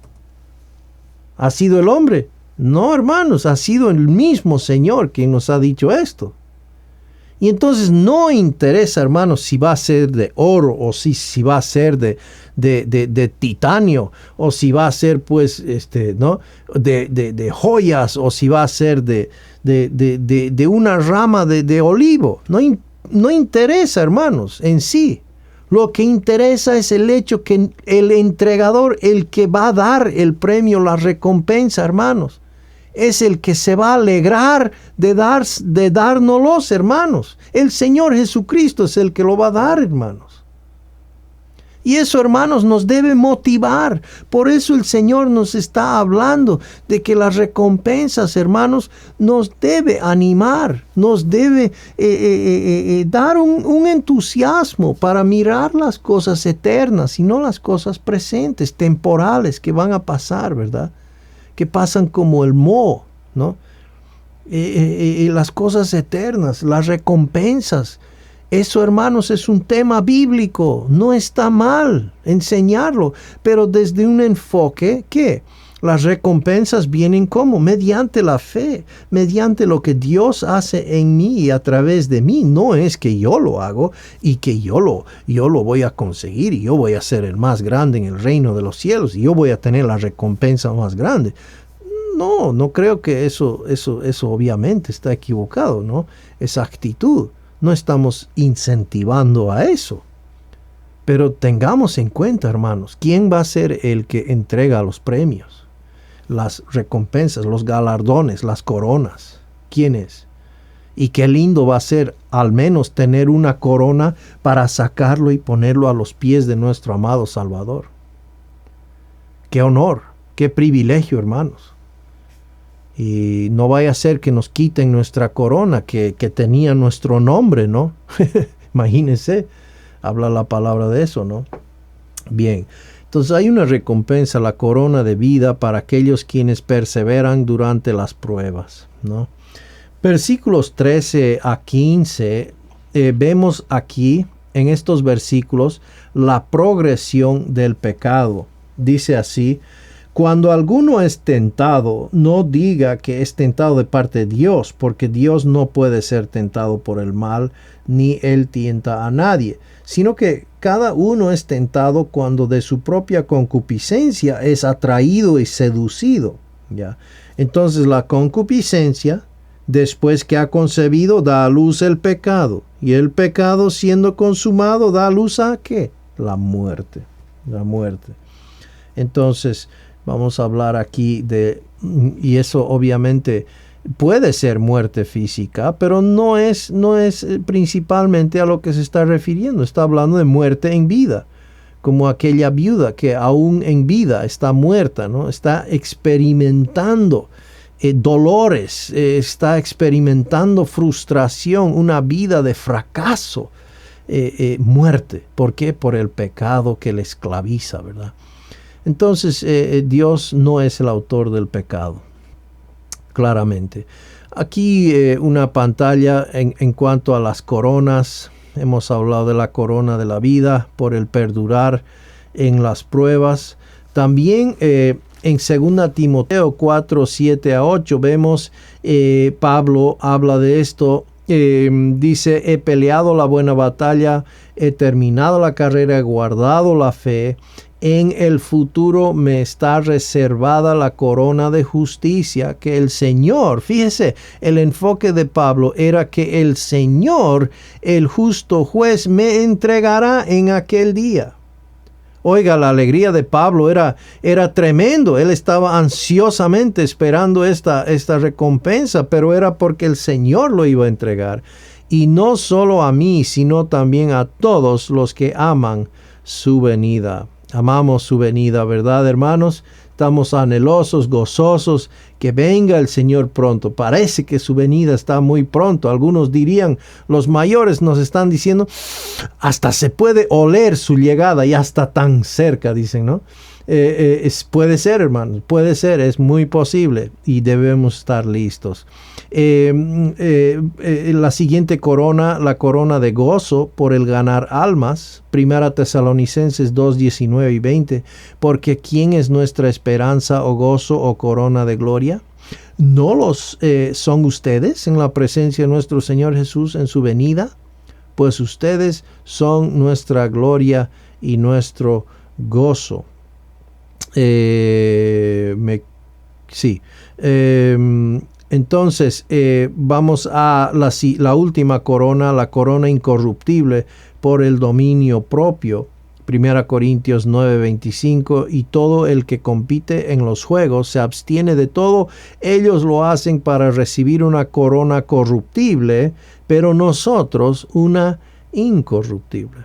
¿Ha sido el hombre? No, hermanos, ha sido el mismo Señor quien nos ha dicho esto. Y entonces no interesa, hermanos, si va a ser de oro o si va a ser de titanio o si va a ser, pues, ¿no?, de joyas o si va a ser de una rama de olivo. No interesa, hermanos, en sí. Lo que interesa es el hecho que el entregador, el que va a dar el premio, la recompensa, hermanos, es el que se va a alegrar de dárnoslos, hermanos. El Señor Jesucristo es el que lo va a dar, hermanos. Y eso, hermanos, nos debe motivar. Por eso el Señor nos está hablando de que las recompensas, hermanos, nos debe animar, nos debe dar un entusiasmo para mirar las cosas eternas y no las cosas presentes, temporales, que van a pasar, ¿verdad? Que pasan como el moho, ¿no? Las cosas eternas, las recompensas. Eso, hermanos, es un tema bíblico. No está mal enseñarlo, pero desde un enfoque que las recompensas vienen como mediante la fe, mediante lo que Dios hace en mí y a través de mí. No es que yo lo hago y que yo lo voy a conseguir y yo voy a ser el más grande en el reino de los cielos y yo voy a tener la recompensa más grande. No creo que eso obviamente está equivocado, ¿no? Esa actitud. No estamos incentivando a eso. Pero tengamos en cuenta, hermanos, ¿quién va a ser el que entrega los premios, las recompensas, los galardones, las coronas? ¿Quién es? Y qué lindo va a ser al menos tener una corona para sacarlo y ponerlo a los pies de nuestro amado Salvador. Qué honor, qué privilegio, hermanos. Y no vaya a ser que nos quiten nuestra corona que tenía nuestro nombre, ¿no? Imagínense, habla la palabra de eso, ¿no? Bien, entonces hay una recompensa, la corona de vida para aquellos quienes perseveran durante las pruebas, ¿no? Versículos 13 a 15, vemos aquí en estos versículos la progresión del pecado. Dice así: cuando alguno es tentado, no diga que es tentado de parte de Dios, porque Dios no puede ser tentado por el mal, ni él tienta a nadie, sino que cada uno es tentado cuando de su propia concupiscencia es atraído y seducido, ¿ya? Entonces la concupiscencia, después que ha concebido, da a luz el pecado, y el pecado, siendo consumado, da a luz ¿a qué? La muerte. Entonces, vamos a hablar aquí y eso obviamente puede ser muerte física, pero no es principalmente a lo que se está refiriendo. Está hablando de muerte en vida, como aquella viuda que aún en vida está muerta, ¿no? Está experimentando dolores, está experimentando frustración, una vida de fracaso, muerte. ¿Por qué? Por el pecado que le esclaviza, ¿verdad? Entonces, Dios no es el autor del pecado, claramente. Aquí una pantalla en cuanto a las coronas. Hemos hablado de la corona de la vida por el perdurar en las pruebas. También en 2 Timoteo 4, 7 a 8 vemos Pablo habla de esto. Dice: he peleado la buena batalla, he terminado la carrera, he guardado la fe. En el futuro me está reservada la corona de justicia que el Señor, fíjese, el enfoque de Pablo era que el Señor, el justo juez, me entregará en aquel día. Oiga, la alegría de Pablo era tremendo. Él estaba ansiosamente esperando esta recompensa, pero era porque el Señor lo iba a entregar. Y no solo a mí, sino también a todos los que aman su venida. Amamos su venida, ¿verdad, hermanos? Estamos anhelosos, gozosos, que venga el Señor pronto. Parece que su venida está muy pronto. Algunos dirían, los mayores nos están diciendo, hasta se puede oler su llegada, ya está tan cerca, dicen, ¿no? Puede ser, hermanos, puede ser, es muy posible y debemos estar listos. La siguiente corona, la corona de gozo por el ganar almas, 1 Tesalonicenses 2, 19 y 20, porque ¿quién es nuestra esperanza o gozo o corona de gloria? ¿No los son ustedes en la presencia de nuestro Señor Jesús en su venida? Pues ustedes son nuestra gloria y nuestro gozo. Entonces vamos a la última corona, la corona incorruptible por el dominio propio. 1 Corintios 9:25, y todo el que compite en los juegos se abstiene de todo. Ellos lo hacen para recibir una corona corruptible, pero nosotros una incorruptible,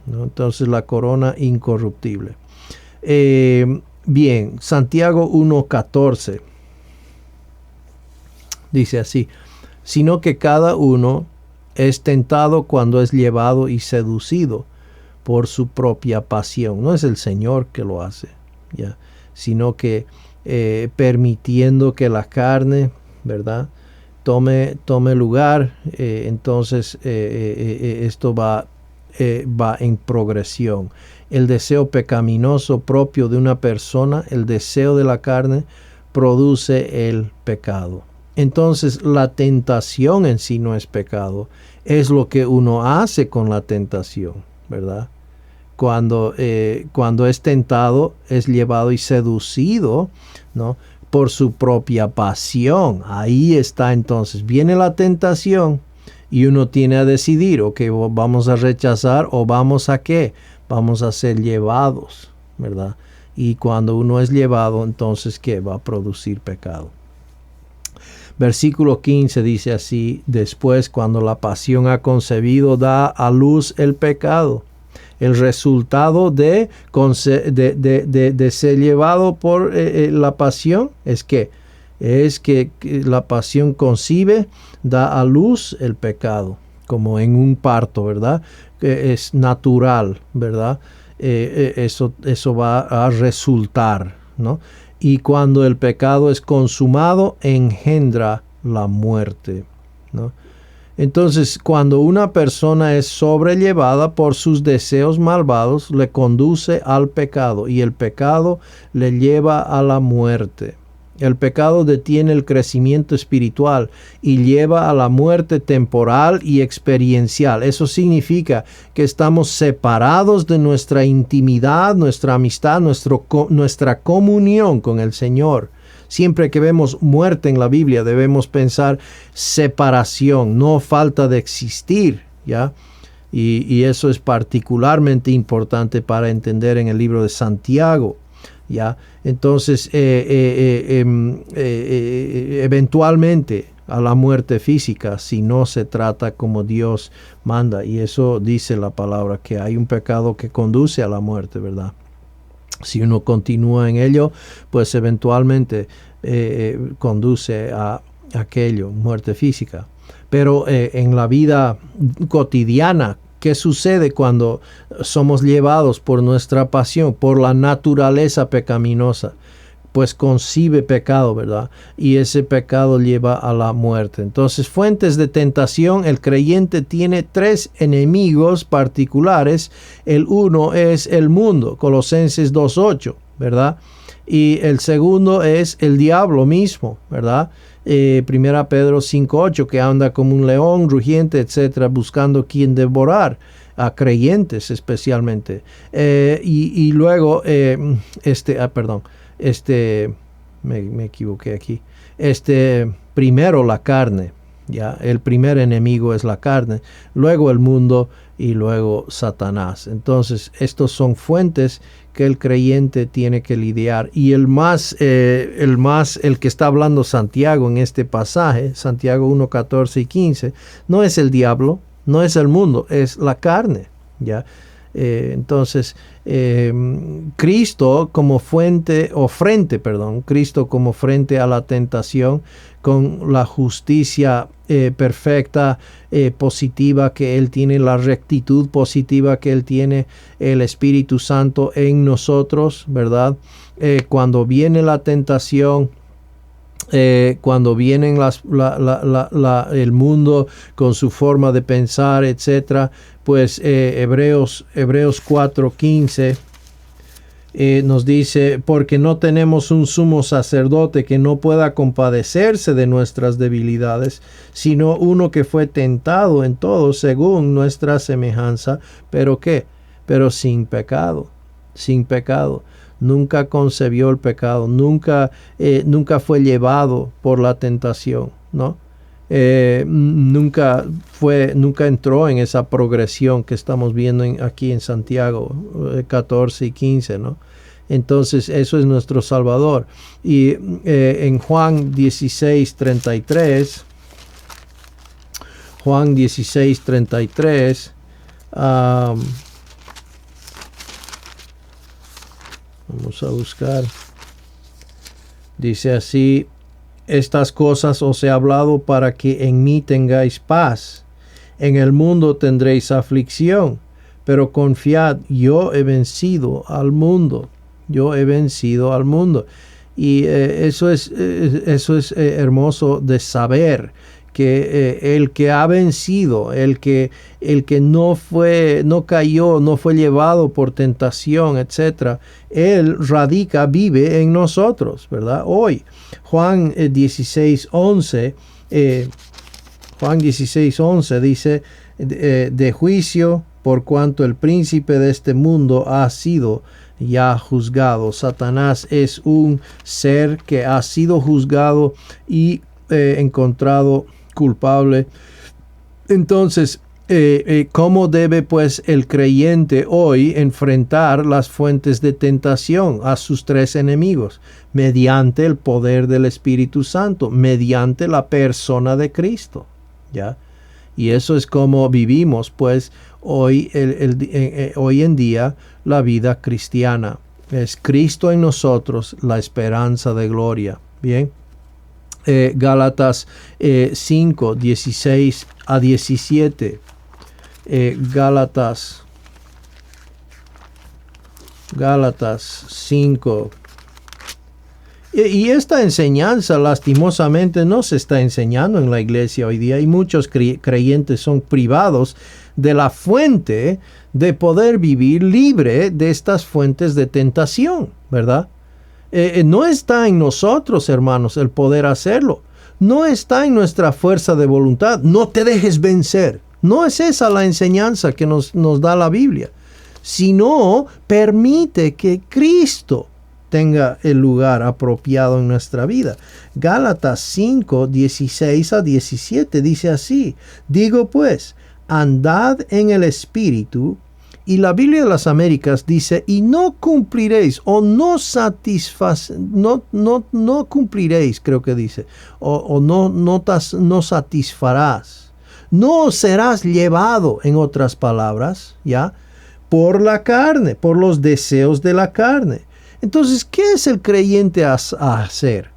¿no? Entonces la corona incorruptible. Bien, Santiago 1:14 dice así: sino que cada uno es tentado cuando es llevado y seducido por su propia pasión. No es el Señor que lo hace, ¿ya? Sino que permitiendo que la carne, ¿verdad?, tome lugar. Entonces esto va en progresión. El deseo pecaminoso propio de una persona, el deseo de la carne, produce el pecado. Entonces la tentación en sí no es pecado, es lo que uno hace con la tentación, ¿verdad? Cuando es tentado, es llevado y seducido, ¿no?, por su propia pasión. Ahí está entonces. Viene la tentación y uno tiene a decidir, ok, vamos a rechazar o vamos a ¿qué? Vamos a ser llevados, ¿verdad? Y cuando uno es llevado, entonces ¿qué? Va a producir pecado. Versículo 15 dice así: después, cuando la pasión ha concebido, da a luz el pecado. El resultado de ser llevado por la pasión es que la pasión concibe, da a luz el pecado, como en un parto, ¿verdad? Es natural, ¿verdad? Eso va a resultar, ¿no? Y cuando el pecado es consumado, engendra la muerte, ¿no? Entonces, cuando una persona es sobrellevada por sus deseos malvados, le conduce al pecado y el pecado le lleva a la muerte. El pecado detiene el crecimiento espiritual y lleva a la muerte temporal y experiencial. Eso significa que estamos separados de nuestra intimidad, nuestra amistad, nuestra comunión con el Señor. Siempre que vemos muerte en la Biblia debemos pensar separación, no falta de existir, ¿ya? Y eso es particularmente importante para entender en el libro de Santiago, ¿ya? Entonces, eventualmente a la muerte física, si no se trata como Dios manda. Y eso dice la palabra, que hay un pecado que conduce a la muerte, ¿verdad? Si uno continúa en ello, pues eventualmente conduce a aquello, muerte física. Pero en la vida cotidiana, ¿qué sucede cuando somos llevados por nuestra pasión, por la naturaleza pecaminosa? Pues concibe pecado, ¿verdad? Y ese pecado lleva a la muerte. Entonces, fuentes de tentación, el creyente tiene 3 enemigos particulares. El uno es el mundo, Colosenses 2:8, ¿verdad? Y el segundo es el diablo mismo, ¿verdad? 1 Pedro 5:8, que anda como un león rugiente, etcétera, buscando quien devorar, a creyentes especialmente. Y luego, me equivoqué aquí. Primero la carne, ya. El primer enemigo es la carne, luego el mundo y luego Satanás. Entonces, estos son fuentes que el creyente tiene que lidiar. Y el que está hablando Santiago en este pasaje, Santiago 1:14 y 15, no es el diablo, no es el mundo, es la carne, ya. Entonces, Cristo como Cristo como frente a la tentación, con la justicia perfecta, positiva que Él tiene, la rectitud positiva que Él tiene, el Espíritu Santo en nosotros, ¿verdad? Cuando viene la tentación, cuando vienen el mundo con su forma de pensar, etcétera, pues Hebreos 4:15 nos dice: porque no tenemos un sumo sacerdote que no pueda compadecerse de nuestras debilidades, sino uno que fue tentado en todo según nuestra semejanza, pero ¿qué? Pero sin pecado. Nunca concebió el pecado, nunca fue llevado por la tentación, ¿no? Nunca entró en esa progresión que estamos viendo aquí en Santiago 14 y 15, ¿no? Entonces, eso es nuestro Salvador. Y en Juan 16:33, vamos a buscar. Dice así: estas cosas os he hablado para que en mí tengáis paz. En el mundo tendréis aflicción, pero confiad, yo he vencido al mundo. Y eso es hermoso de saber, que el que ha vencido, el que no cayó, no fue llevado por tentación, etcétera, él vive en nosotros, ¿verdad? Hoy, Juan 16:11 dice: de juicio, por cuanto el príncipe de este mundo ha sido ya juzgado. Satanás es un ser que ha sido juzgado y encontrado culpable. Entonces, ¿cómo debe pues el creyente hoy enfrentar las fuentes de tentación a sus tres enemigos? Mediante el poder del Espíritu Santo, mediante la persona de Cristo, ¿ya? Y eso es como vivimos pues hoy en día la vida cristiana. Es Cristo en nosotros, la esperanza de gloria. Bien. Gálatas 5, 16 a 17. Gálatas 5. Y esta enseñanza lastimosamente no se está enseñando en la iglesia hoy día, y muchos creyentes son privados de la fuente de poder vivir libre de estas fuentes de tentación, ¿verdad? No está en nosotros, hermanos, el poder hacerlo. No está en nuestra fuerza de voluntad. No te dejes vencer. No es esa la enseñanza que nos da la Biblia, sino permite que Cristo tenga el lugar apropiado en nuestra vida. Gálatas 5, 16 a 17 dice así: digo pues, andad en el Espíritu. Y la Biblia de las Américas dice, y no cumpliréis, o no cumpliréis, creo que dice, o no satisfarás. No serás llevado, en otras palabras, ¿ya? Por la carne, por los deseos de la carne. Entonces, ¿qué es el creyente a hacer?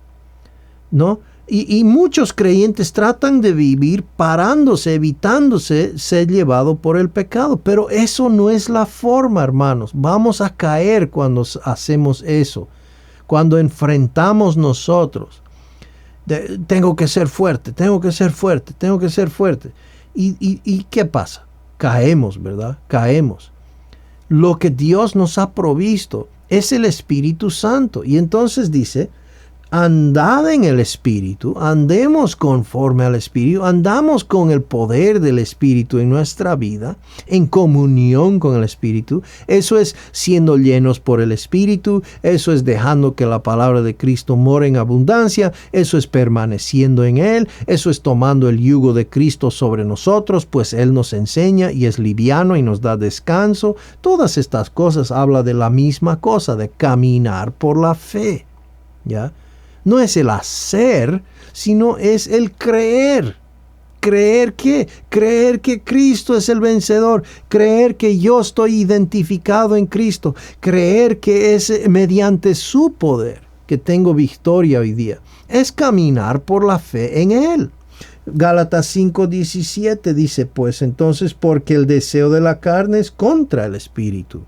¿No? Y muchos creyentes tratan de vivir parándose, evitándose ser llevado por el pecado. Pero eso no es la forma, hermanos. Vamos a caer cuando hacemos eso. Cuando enfrentamos nosotros. Tengo que ser fuerte, tengo que ser fuerte, tengo que ser fuerte. ¿Y qué pasa? Caemos, ¿verdad? Caemos. Lo que Dios nos ha provisto es el Espíritu Santo. Y entonces dice, andad en el Espíritu, andemos conforme al Espíritu, andamos con el poder del Espíritu en nuestra vida, en comunión con el Espíritu. Eso es siendo llenos por el Espíritu, eso es dejando que la palabra de Cristo more en abundancia, eso es permaneciendo en Él, eso es tomando el yugo de Cristo sobre nosotros, pues Él nos enseña y es liviano y nos da descanso. Todas estas cosas hablan de la misma cosa, de caminar por la fe, ¿ya? No es el hacer, sino es el creer. ¿Creer qué? Creer que Cristo es el vencedor. Creer que yo estoy identificado en Cristo. Creer que es mediante su poder que tengo victoria hoy día. Es caminar por la fe en Él. Gálatas 5:17 dice, pues entonces, porque el deseo de la carne es contra el Espíritu.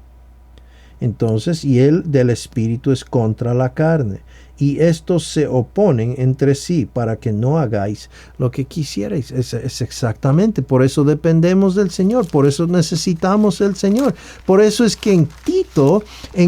Entonces, y el del Espíritu es contra la carne. Y estos se oponen entre sí para que no hagáis lo que quisierais. Es exactamente, por eso dependemos del Señor, por eso necesitamos el Señor. Por eso es que en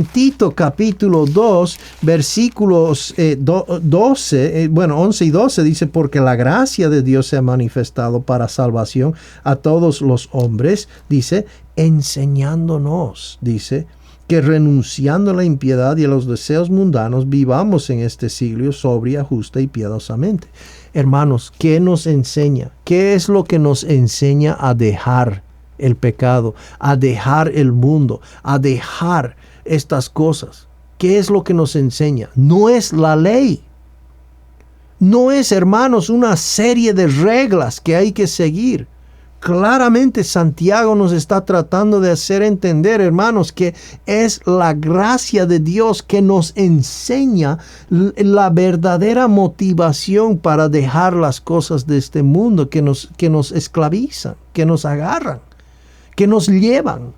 Tito capítulo 2, versículos 11 y 12 dice, porque la gracia de Dios se ha manifestado para salvación a todos los hombres, dice, enseñándonos, dice, que renunciando a la impiedad y a los deseos mundanos, vivamos en este siglo sobria, justa y piadosamente. Hermanos, ¿qué nos enseña? ¿Qué es lo que nos enseña a dejar el pecado, a dejar el mundo, a dejar estas cosas? ¿Qué es lo que nos enseña? No es la ley. No es, hermanos, una serie de reglas que hay que seguir. Claramente Santiago nos está tratando de hacer entender, hermanos, que es la gracia de Dios que nos enseña la verdadera motivación para dejar las cosas de este mundo que nos esclavizan, que nos agarran, que nos llevan.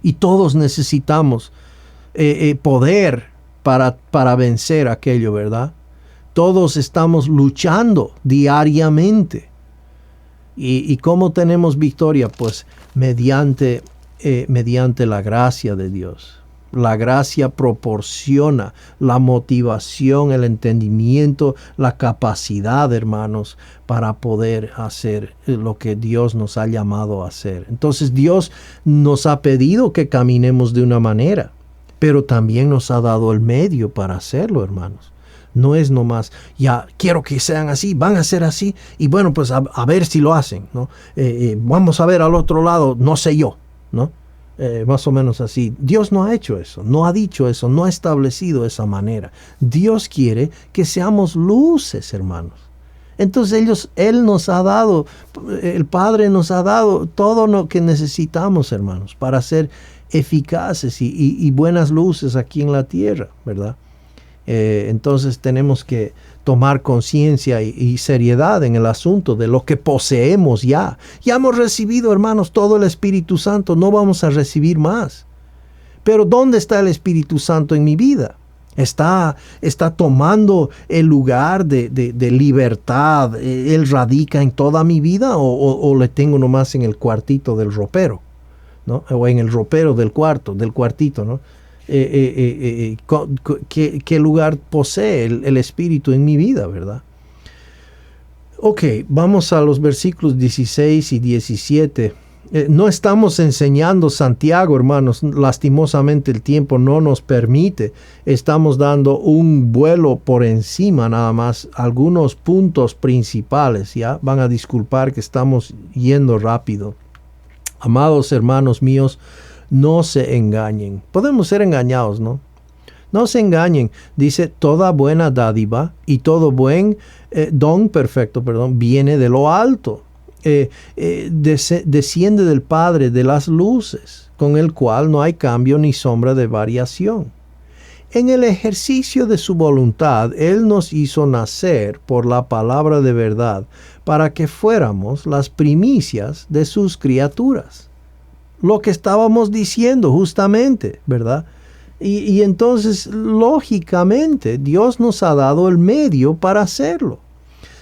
Y todos necesitamos poder para vencer aquello, ¿verdad? Todos estamos luchando diariamente. ¿Y cómo tenemos victoria? Pues mediante la gracia de Dios. La gracia proporciona la motivación, el entendimiento, la capacidad, hermanos, para poder hacer lo que Dios nos ha llamado a hacer. Entonces Dios nos ha pedido que caminemos de una manera. pero también nos ha dado el medio para hacerlo, hermanos. No es nomás, ya quiero que sean así, van a ser así, y bueno, pues a ver si lo hacen, ¿no? Vamos a ver al otro lado, no sé yo, ¿no? Más o menos así. Dios no ha hecho eso, no ha dicho eso, no ha establecido esa manera. Dios quiere que seamos luces, hermanos. Entonces Él nos ha dado, el Padre nos ha dado todo lo que necesitamos, hermanos, para ser eficaces y buenas luces aquí en la tierra, ¿verdad? Entonces tenemos que tomar conciencia y seriedad en el asunto de lo que poseemos ya. Ya hemos recibido, hermanos, todo el Espíritu Santo, no vamos a recibir más. Pero ¿dónde está el Espíritu Santo en mi vida? ¿Está tomando el lugar de libertad? ¿Él radica en toda mi vida o le tengo nomás en el cuartito del ropero, ¿no? O en el ropero del cuartito, ¿no? ¿Qué lugar posee el Espíritu en mi vida, verdad? Ok, vamos a los versículos 16 y 17. No estamos enseñando Santiago, hermanos. Lastimosamente el tiempo no nos permite. Estamos dando un vuelo por encima nada más. Algunos puntos principales, ¿ya? Van a disculpar que estamos yendo rápido. Amados hermanos míos, no se engañen. Podemos ser engañados, ¿no? No se engañen. Dice, toda buena dádiva y todo buen don perfecto, viene de lo alto. Desciende del Padre de las luces, con el cual no hay cambio ni sombra de variación. En el ejercicio de su voluntad, Él nos hizo nacer por la palabra de verdad, para que fuéramos las primicias de sus criaturas. Lo que estábamos diciendo justamente, ¿verdad? Y entonces, lógicamente, Dios nos ha dado el medio para hacerlo.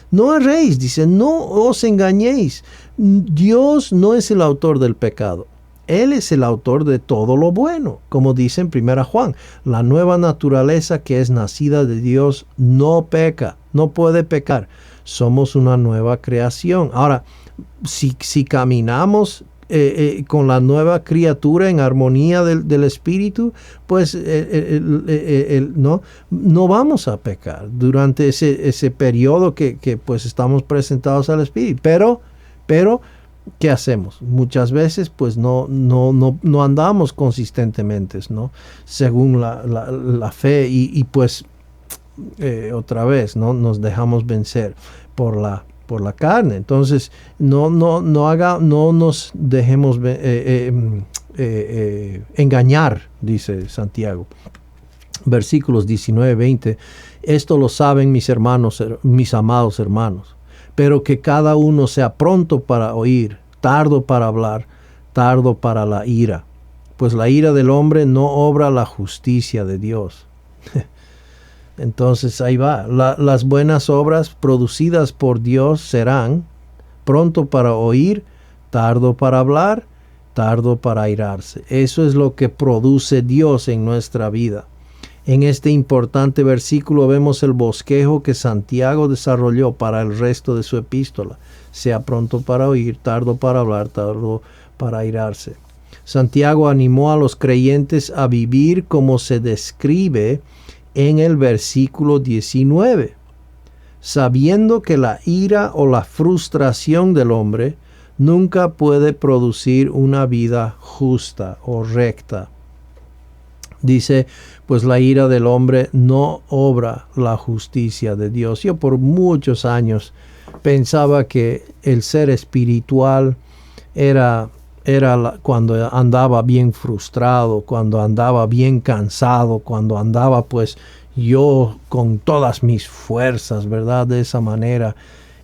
No erréis, dice, no os engañéis. Dios no es el autor del pecado. Él es el autor de todo lo bueno. Como dice en 1 Juan, la nueva naturaleza que es nacida de Dios no peca, no puede pecar. Somos una nueva creación. Ahora, si caminamos con la nueva criatura en armonía del Espíritu, pues no vamos a pecar durante ese periodo que pues estamos presentados al Espíritu. Pero ¿qué hacemos? Muchas veces pues no andamos consistentemente, ¿no? Según la fe y pues otra vez, ¿no? Nos dejamos vencer por la carne. Entonces no nos dejemos engañar, dice Santiago. Versículos 19-20. Esto lo saben mis hermanos, mis amados hermanos, pero que cada uno sea pronto para oír, tardo para hablar, tardo para la ira, pues la ira del hombre no obra la justicia de Dios. Entonces ahí va, las buenas obras producidas por Dios serán pronto para oír, tardo para hablar, tardo para airarse. Eso es lo que produce Dios en nuestra vida. En este importante versículo vemos el bosquejo que Santiago desarrolló para el resto de su epístola. Sea pronto para oír, tardo para hablar, tardo para airarse. Santiago animó a los creyentes a vivir como se describe en el versículo 19, sabiendo que la ira o la frustración del hombre nunca puede producir una vida justa o recta. Dice, pues la ira del hombre no obra la justicia de Dios. Yo por muchos años pensaba que el ser espiritual era cuando andaba bien frustrado, cuando andaba bien cansado, cuando andaba pues yo con todas mis fuerzas, ¿verdad? De esa manera.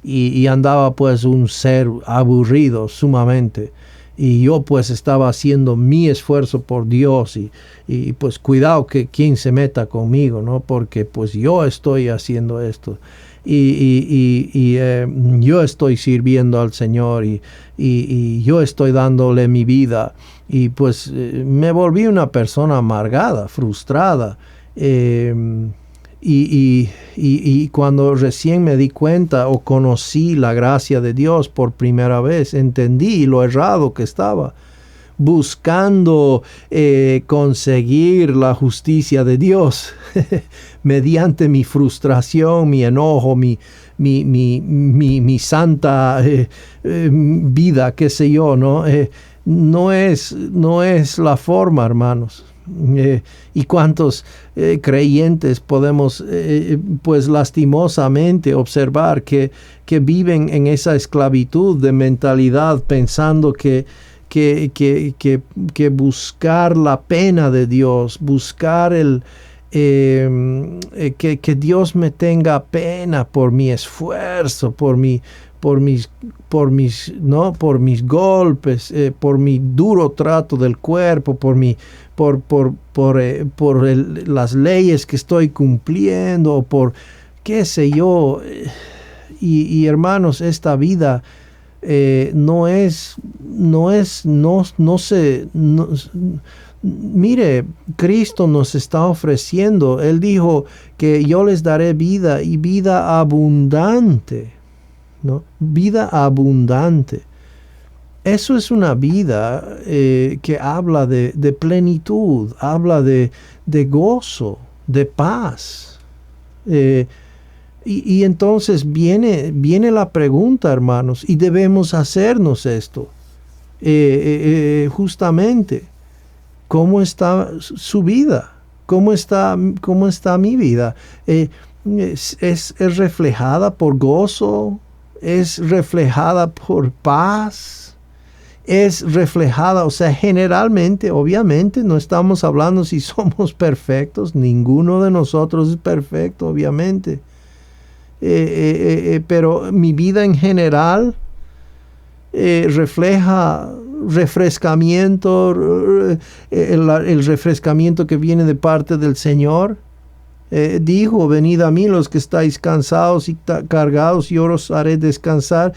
Y andaba pues un ser aburrido sumamente. Y yo pues estaba haciendo mi esfuerzo por Dios y pues cuidado que quien se meta conmigo, ¿no? Porque pues yo estoy haciendo esto. Yo estoy sirviendo al Señor y yo estoy dándole mi vida y pues me volví una persona amargada, frustrada y cuando recién me di cuenta o conocí la gracia de Dios por primera vez, entendí lo errado que estaba, buscando conseguir la justicia de Dios mediante mi frustración, mi enojo, mi santa vida, qué sé yo, ¿no? No es la forma, hermanos. Y cuántos creyentes podemos pues lastimosamente observar que viven en esa esclavitud de mentalidad, pensando que buscar la pena de Dios, buscar que Dios me tenga pena por mi esfuerzo, por mis golpes, por mi duro trato del cuerpo, las leyes que estoy cumpliendo, por qué sé yo. Y hermanos, esta vida mire, Cristo nos está ofreciendo. Él dijo que yo les daré vida y vida abundante, ¿no? Vida abundante. Eso es una vida que habla de plenitud, habla de gozo, de paz. Y entonces viene la pregunta, hermanos, y debemos hacernos esto. Justamente, ¿cómo está su vida? ¿Cómo está mi vida? ¿Es reflejada por gozo? ¿Es reflejada por paz? ¿Es reflejada? O sea, generalmente, obviamente, no estamos hablando si somos perfectos. Ninguno de nosotros es perfecto, obviamente. Pero mi vida en general refleja refrescamiento, el refrescamiento que viene de parte del Señor. Dijo, venid a mí los que estáis cansados y cargados, y yo os haré descansar.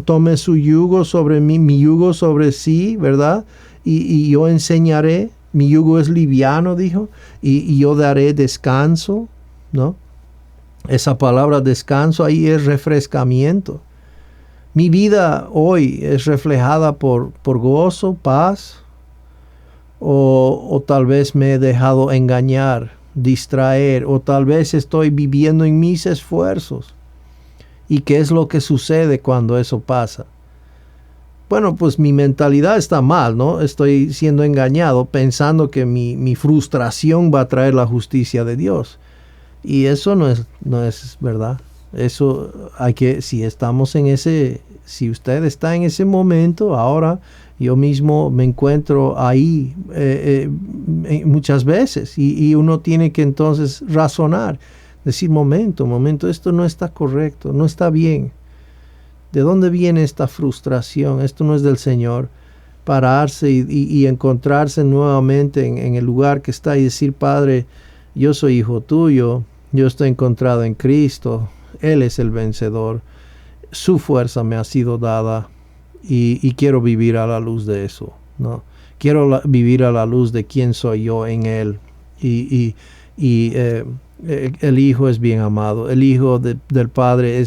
Tome su yugo sobre mí, mi yugo sobre sí, ¿verdad? Y yo enseñaré, mi yugo es liviano, dijo, y yo daré descanso, ¿no? Esa palabra descanso ahí es refrescamiento. Mi vida hoy es reflejada por gozo, paz, o tal vez me he dejado engañar, distraer, o tal vez estoy viviendo en mis esfuerzos. ¿Y qué es lo que sucede cuando eso pasa? Bueno, pues mi mentalidad está mal, ¿no? Estoy siendo engañado pensando que mi frustración va a traer la justicia de Dios. Y eso no es verdad. Eso hay que, si usted está en ese momento, ahora yo mismo me encuentro ahí muchas veces, y uno tiene que entonces razonar, decir, momento, esto no está correcto, no está bien. ¿De dónde viene esta frustración? Esto no es del Señor. Pararse y encontrarse nuevamente en el lugar que está y decir, Padre, yo soy hijo tuyo, yo estoy encontrado en Cristo, Él es el vencedor, su fuerza me ha sido dada, y quiero vivir a la luz de eso, ¿no? Quiero vivir a la luz de quién soy yo en Él, y el Hijo es bien amado, el Hijo del Padre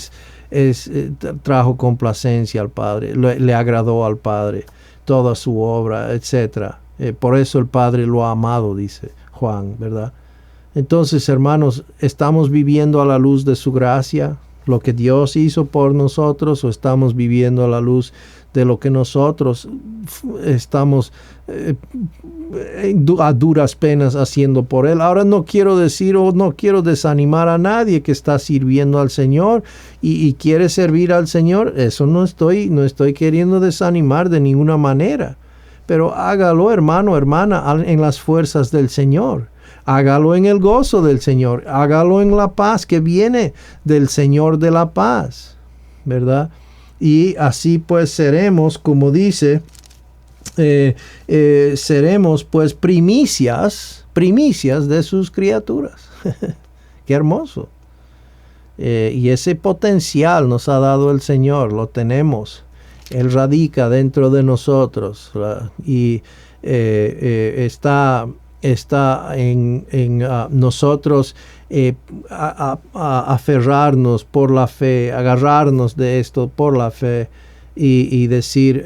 trajo complacencia al Padre, le agradó al Padre toda su obra, etc. Por eso el Padre lo ha amado, dice Juan, ¿verdad? Entonces, hermanos, ¿estamos viviendo a la luz de su gracia, lo que Dios hizo por nosotros, o estamos viviendo a la luz de lo que nosotros estamos a duras penas haciendo por Él? Ahora no quiero decir, o no quiero desanimar a nadie que está sirviendo al Señor y quiere servir al Señor. Eso no estoy queriendo desanimar de ninguna manera. Pero hágalo, hermano, hermana, en las fuerzas del Señor. Hágalo en el gozo del Señor. Hágalo en la paz que viene del Señor de la paz, ¿verdad? Y así pues seremos, como dice, seremos pues primicias de sus criaturas. Qué hermoso. Y ese potencial nos ha dado el Señor, lo tenemos. Él radica dentro de nosotros, y está en nosotros aferrarnos por la fe, agarrarnos de esto por la fe, y decir,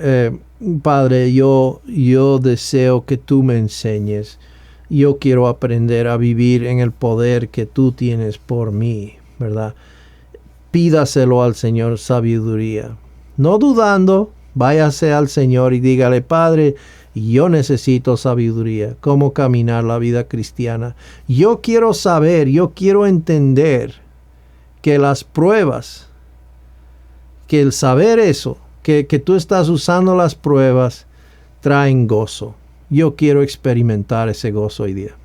Padre, yo deseo que tú me enseñes. Yo quiero aprender a vivir en el poder que tú tienes por mí, ¿verdad? Pídaselo al Señor sabiduría. No dudando, váyase al Señor y dígale, Padre, yo necesito sabiduría. ¿Cómo caminar la vida cristiana? Yo quiero saber, yo quiero entender que las pruebas, que el saber eso, que tú estás usando las pruebas, traen gozo. Yo quiero experimentar ese gozo hoy día.